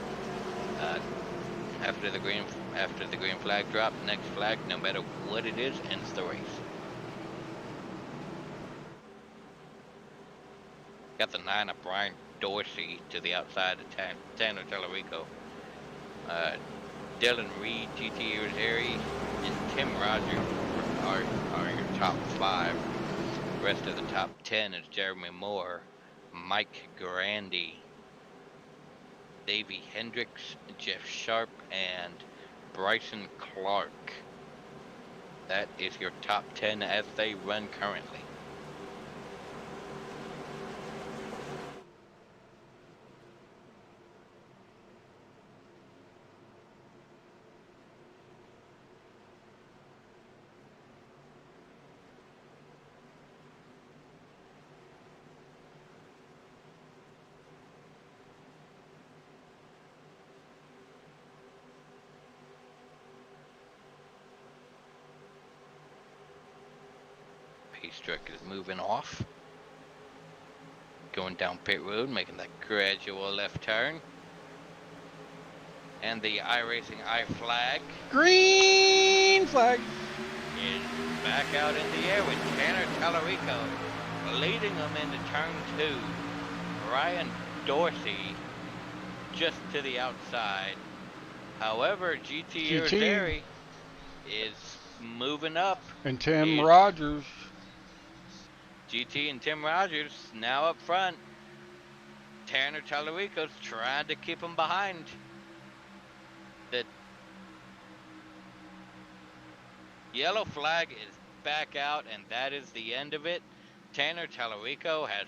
after the green flag drop, next flag, no matter what it is, ends the race. Got the 9 of Brian Dorsey to the outside of Tanner Tellerico. Dylan Reed, GT Irizarry, and Tim Rogers are your top 5. The rest of the top 10 is Jeremy Moore, Mike Grandy, Davey Hendricks, Jeff Sharp, and Bryson Clark. That is your top 10 as they run currently. Pace truck is moving off. Going down pit road, making that gradual left turn. And the iRacing I flag Green flag! is back out in the air with Tanner Tellerico leading them into turn 2. Brian Dorsey just to the outside. However, GT Irizarry is moving up. And Tim Rogers. GT and Tim Rogers now up front. Tanner Tellerico's trying to keep him behind. The yellow flag is back out, and that is the end of it. Tanner Tellerico has...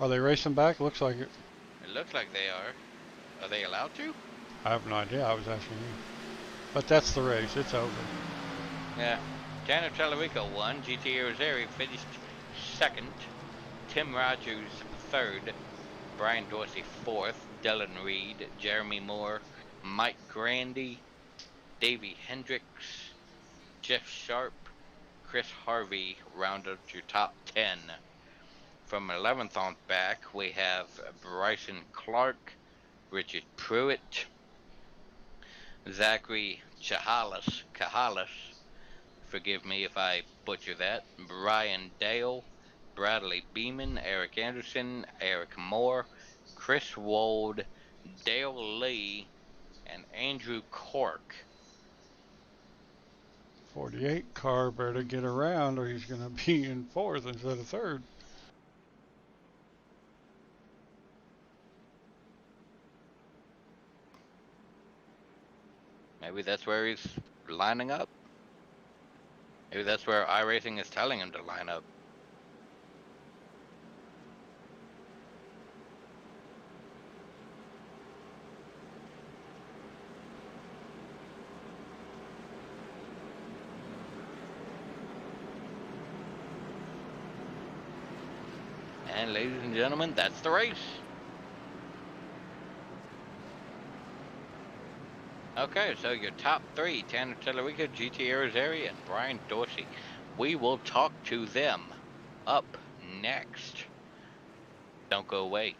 Are they racing back? Looks like it. It looks like they are. Are they allowed to? I have no idea. I was asking you. But that's the race. It's over. Yeah. Tanner Tellerico won. GT Irizarry finished second. Tim Rogers third. Brian Dorsey fourth. Dylan Reed, Jeremy Moore, Mike Grandy, Davey Hendricks, Jeff Sharp, Chris Harvey rounded your top 10. From 11th on back, we have Bryson Clark, Richard Pruitt, Zachary Cahalas, forgive me if I butcher that, Brian Dale, Bradley Beeman, Eric Anderson, Eric Moore, Chris Wold, Dale Lee, and Andrew Cork. 48 car better get around or he's going to be in 4th instead of 3rd. Maybe that's where he's lining up. Maybe that's where iRacing is telling him to line up. And ladies and gentlemen, that's the race. Okay, so your top 3, Tanner Tellerico, GT Irizarry, and Brian Dorsey. We will talk to them up next. Don't go away.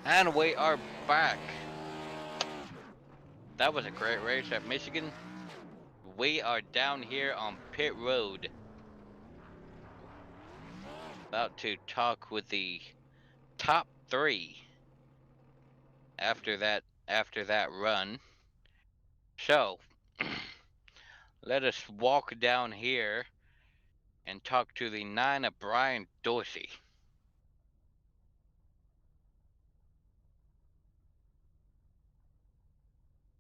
And we are back. That was a great race at Michigan. We are down here on pit road. About to talk with the top 3 after that run. So, let us walk down here and talk to the 9 of Brian Dorsey.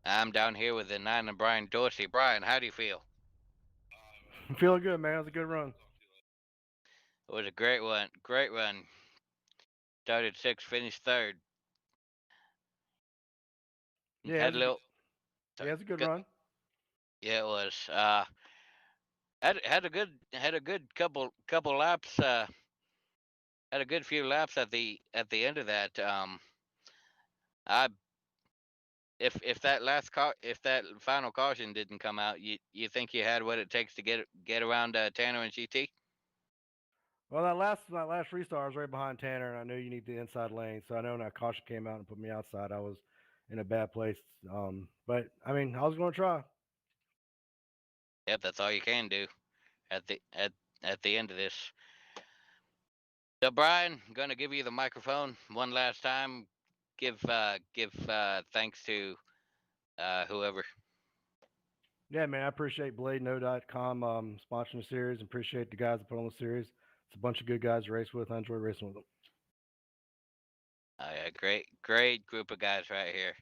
I'm down here with the 9 of Brian Dorsey. Brian, how do you feel? I'm feeling good, man. It was a good run. It was a great one. Great run. Started 6th, finished 3rd. Yeah, Had a little. yeah, it's a good run. Yeah, it was. Had a good couple laps. Had a good few laps at the end of that. I if that final caution didn't come out, you think you had what it takes to get around Tanner and GT? Well, that last restart, I was right behind Tanner, and I knew you need the inside lane. So I know when that caution came out and put me outside, I was in a bad place. But I mean, I was going to try. Yep, that's all you can do at the end of this. So Brian, I'm gonna give you the microphone one last time. Give thanks to whoever. Yeah, man, I appreciate BladeNo.com sponsoring the series, and appreciate the guys that put on the series. It's a bunch of good guys to race with. I enjoy racing with them. Yeah, great group of guys right here.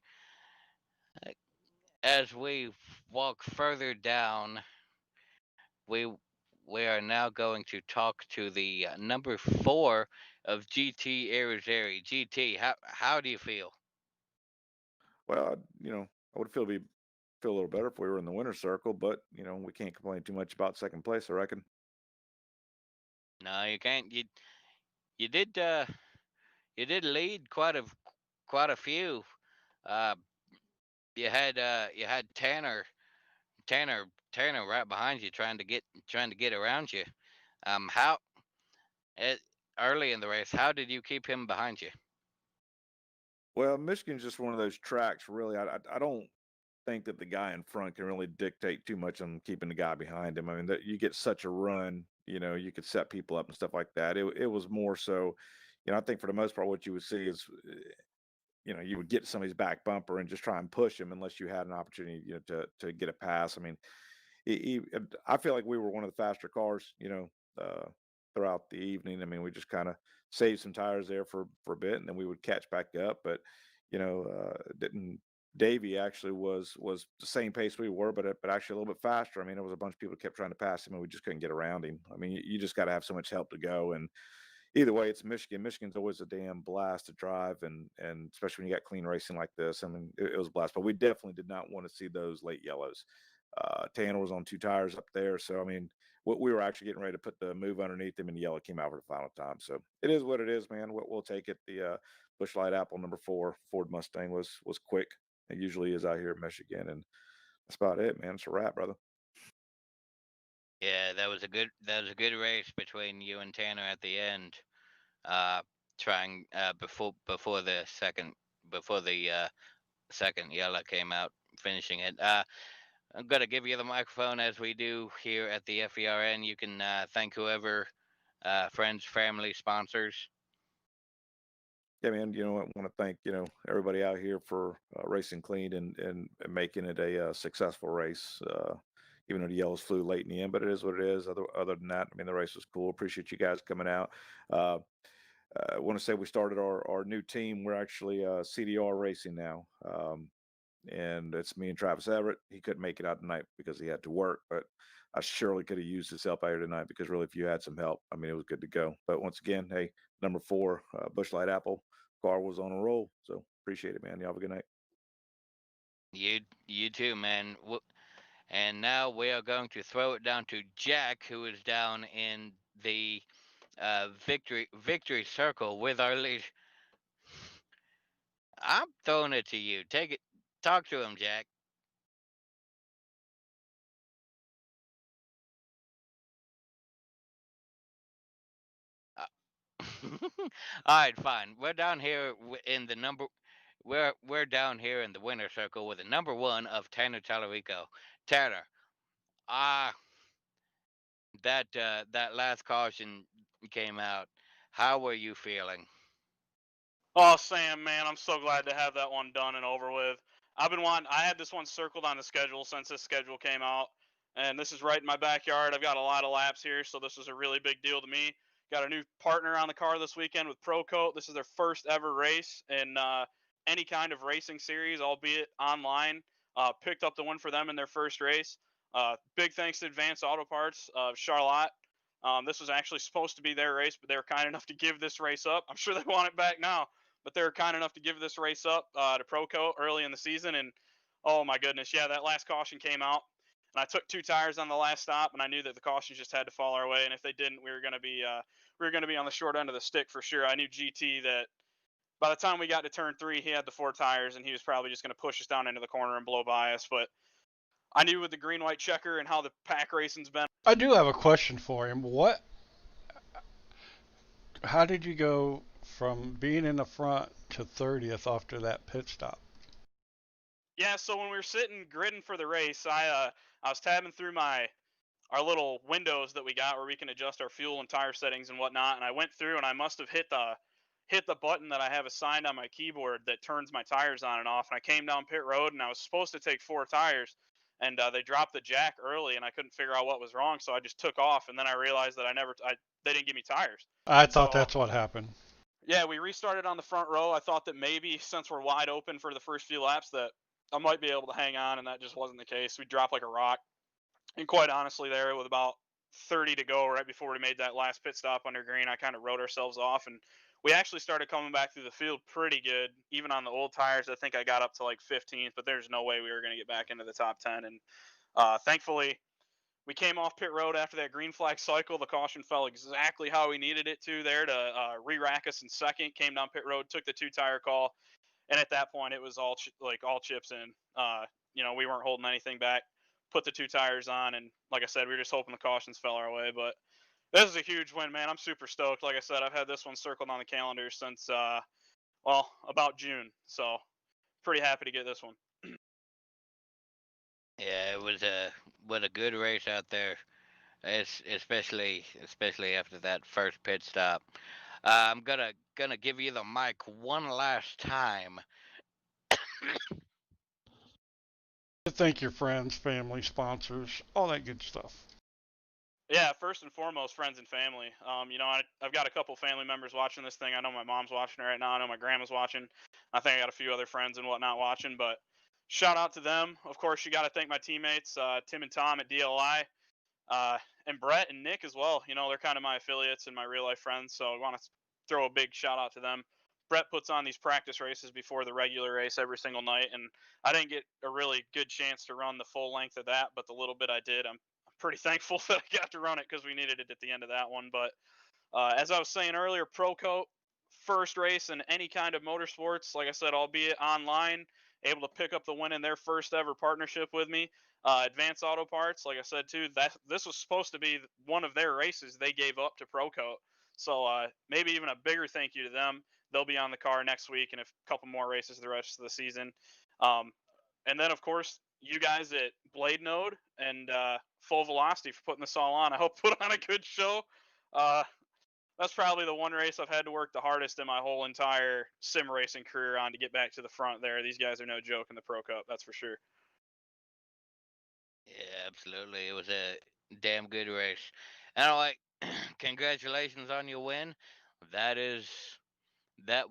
As we walk further down, we are now going to talk to the number 4 of GT Irizarry. GT, how do you feel? Well, I would feel a little better if we were in the winner's circle, but we can't complain too much about second place, I reckon. No, you can't. You did lead quite a few. Uh, you had Tanner right behind you, trying to get around you. How early in the race, how did you keep him behind you? Well, Michigan's just one of those tracks, really. I don't think that the guy in front can really dictate too much on keeping the guy behind him. I mean, that you get such a run, you could set people up and stuff like that. It was more so, I think for the most part, what you would see is, you would get somebody's back bumper and just try and push him unless you had an opportunity, to get a pass. I mean, I feel like we were one of the faster cars, throughout the evening. I mean, we just kind of saved some tires there for a bit, and then we would catch back up. But didn't Davey actually was the same pace we were, but actually a little bit faster. I mean, there was a bunch of people who kept trying to pass him, and we just couldn't get around him. I mean, you just got to have so much help to go. And either way, it's Michigan. Michigan's always a damn blast to drive, and especially when you got clean racing like this. I mean, it was a blast. But we definitely did not want to see those late yellows. Tanner was on 2 tires up there, so I mean, we were actually getting ready to put the move underneath him, and the yellow came out for the final time. So it is what it is, man. We'll take it. The Busch Light Apple number 4 Ford Mustang was quick. It usually is out here in Michigan, and that's about it, man. It's a wrap, brother. Yeah, that was a good race between you and Tanner at the end. Trying before the second yellow came out, finishing it. I'm gonna give you the microphone as we do here at the FERN. You can thank whoever, friends, family, sponsors. Yeah, man. I want to thank everybody out here for racing clean and making it a successful race. Even though the yellows flew late in the end, but it is what it is. Other than that, I mean, the race was cool. Appreciate you guys coming out. I want to say we started our new team. We're actually CDR Racing now, and it's me and Travis Everett. He couldn't make it out tonight because he had to work, but I surely could have used his help out here tonight, because really, if you had some help, I mean, it was good to go. But once again, hey, number 4, Busch Light Apple car was on a roll. So appreciate it, man. Y'all have a good night. You too, man. And now we are going to throw it down to Jack, who is down in the victory circle with our lead. I'm throwing it to you. Take it. Talk to him, Jack. All right, fine. We're down here in the number. We're down here in the winner circle with the number one of Tanner Tallarico. Tanner, ah, that last caution came out. How were you feeling? Oh, Sam, man, I'm so glad to have that one done and over with. I had this one circled on the schedule since this schedule came out, and this is right in my backyard. I've got a lot of laps here, so this is a really big deal to me. Got a new partner on the car this weekend with ProCoat. This is their first ever race in any kind of racing series, albeit online. Picked up the win for them in their first race. Big thanks to Advanced Auto Parts of Charlotte. This was actually supposed to be their race, but they were kind enough to give this race up. I'm sure they want it back now, but they were kind enough to give this race up to ProCoat early in the season. And oh my goodness, yeah, that last caution came out, and I took 2 tires on the last stop, and I knew that the cautions just had to fall our way. And if they didn't, we were going to be on the short end of the stick for sure. I knew GT that by the time we got to turn 3, he had the 4 tires, and he was probably just going to push us down into the corner and blow by us. But I knew with the green-white checker and how the pack racing's been. I do have a question for him. How did you go from being in the front to 30th after that pit stop? Yeah, so when we were sitting gridding for the race, I was tabbing through our little windows that we got where we can adjust our fuel and tire settings and whatnot, and I went through and I must have hit the button that I have assigned on my keyboard that turns my tires on and off, and I came down pit road and I was supposed to take 4 tires, and they dropped the jack early and I couldn't figure out what was wrong, so I just took off, and then I realized that they didn't give me tires. I thought that's what happened. Yeah, we restarted on the front row. I thought that maybe since we're wide open for the first few laps that I might be able to hang on, and that just wasn't the case. We dropped like a rock. And quite honestly, there with about 30 to go, right before we made that last pit stop under green, I kind of wrote ourselves off, and we actually started coming back through the field pretty good. Even on the old tires, I think I got up to like 15th, but there's no way we were going to get back into the top 10. And thankfully, we came off pit road after that green flag cycle. The caution fell exactly how we needed it to there to re-rack us in second. Came down pit road, took the 2-tire call, and at that point it was all chips in. We weren't holding anything back. Put the 2 tires on, and like I said, we were just hoping the cautions fell our way. But this is a huge win, man. I'm super stoked. Like I said, I've had this one circled on the calendar since about June, so pretty happy to get this one. Yeah, it was a good race out there, especially after that first pit stop. I'm gonna give you the mic one last time. Thank your friends, family, sponsors, all that good stuff. Yeah, first and foremost, friends and family. I've got a couple family members watching this thing. I know my mom's watching it right now. I know my grandma's watching. I think I got a few other friends and whatnot watching, but shout out to them. Of course, you got to thank my teammates, Tim and Tom at DLI, and Brett and Nick as well. They're kind of my affiliates and my real life friends, so I want to throw a big shout out to them. Brett puts on these practice races before the regular race every single night, and I didn't get a really good chance to run the full length of that, but the little bit I did, I'm pretty thankful that I got to run it because we needed it at the end of that one. But as I was saying earlier, ProCoat, first race in any kind of motorsports, like I said, albeit online, able to pick up the win in their first ever partnership with me. Advanced Auto Parts, like I said too, this was supposed to be one of their races they gave up to ProCoat. So maybe even a bigger thank you to them. They'll be on the car next week and a couple more races the rest of the season. And then, of course, you guys at Blade Node and Full Velocity for putting this all on. I hope put on a good show. That's probably the one race I've had to work the hardest in my whole entire sim racing career on to get back to the front there. These guys are no joke in the Pro Cup, that's for sure. Yeah, absolutely. It was a damn good race. And congratulations on your win. That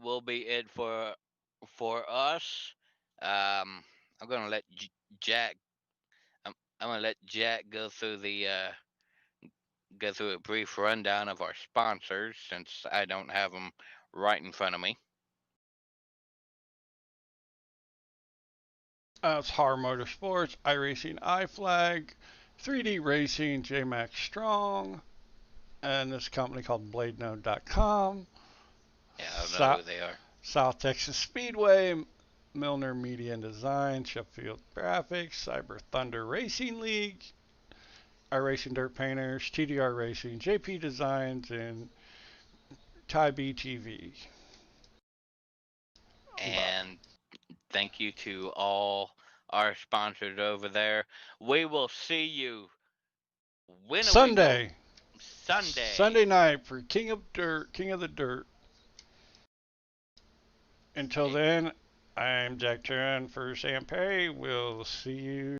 will be it for us. I'm gonna let Jack. I'm gonna let Jack go through a brief rundown of our sponsors since I don't have them right in front of me. It's Har Motorsports, iRacing, iFlag, 3D Racing, JMax Strong, and this company called BladeNode.com. Yeah, I don't know who they are. South Texas Speedway, Milner Media and Design, Sheffield Graphics, Cyber Thunder Racing League, iRacing Dirt Painters, TDR Racing, JP Designs, and Ty BTV. And thank you to all our sponsors over there. We will see you Sunday. Sunday. Sunday night for King of the Dirt. Until then, I'm Jack Turin for Sam Perry. We'll see you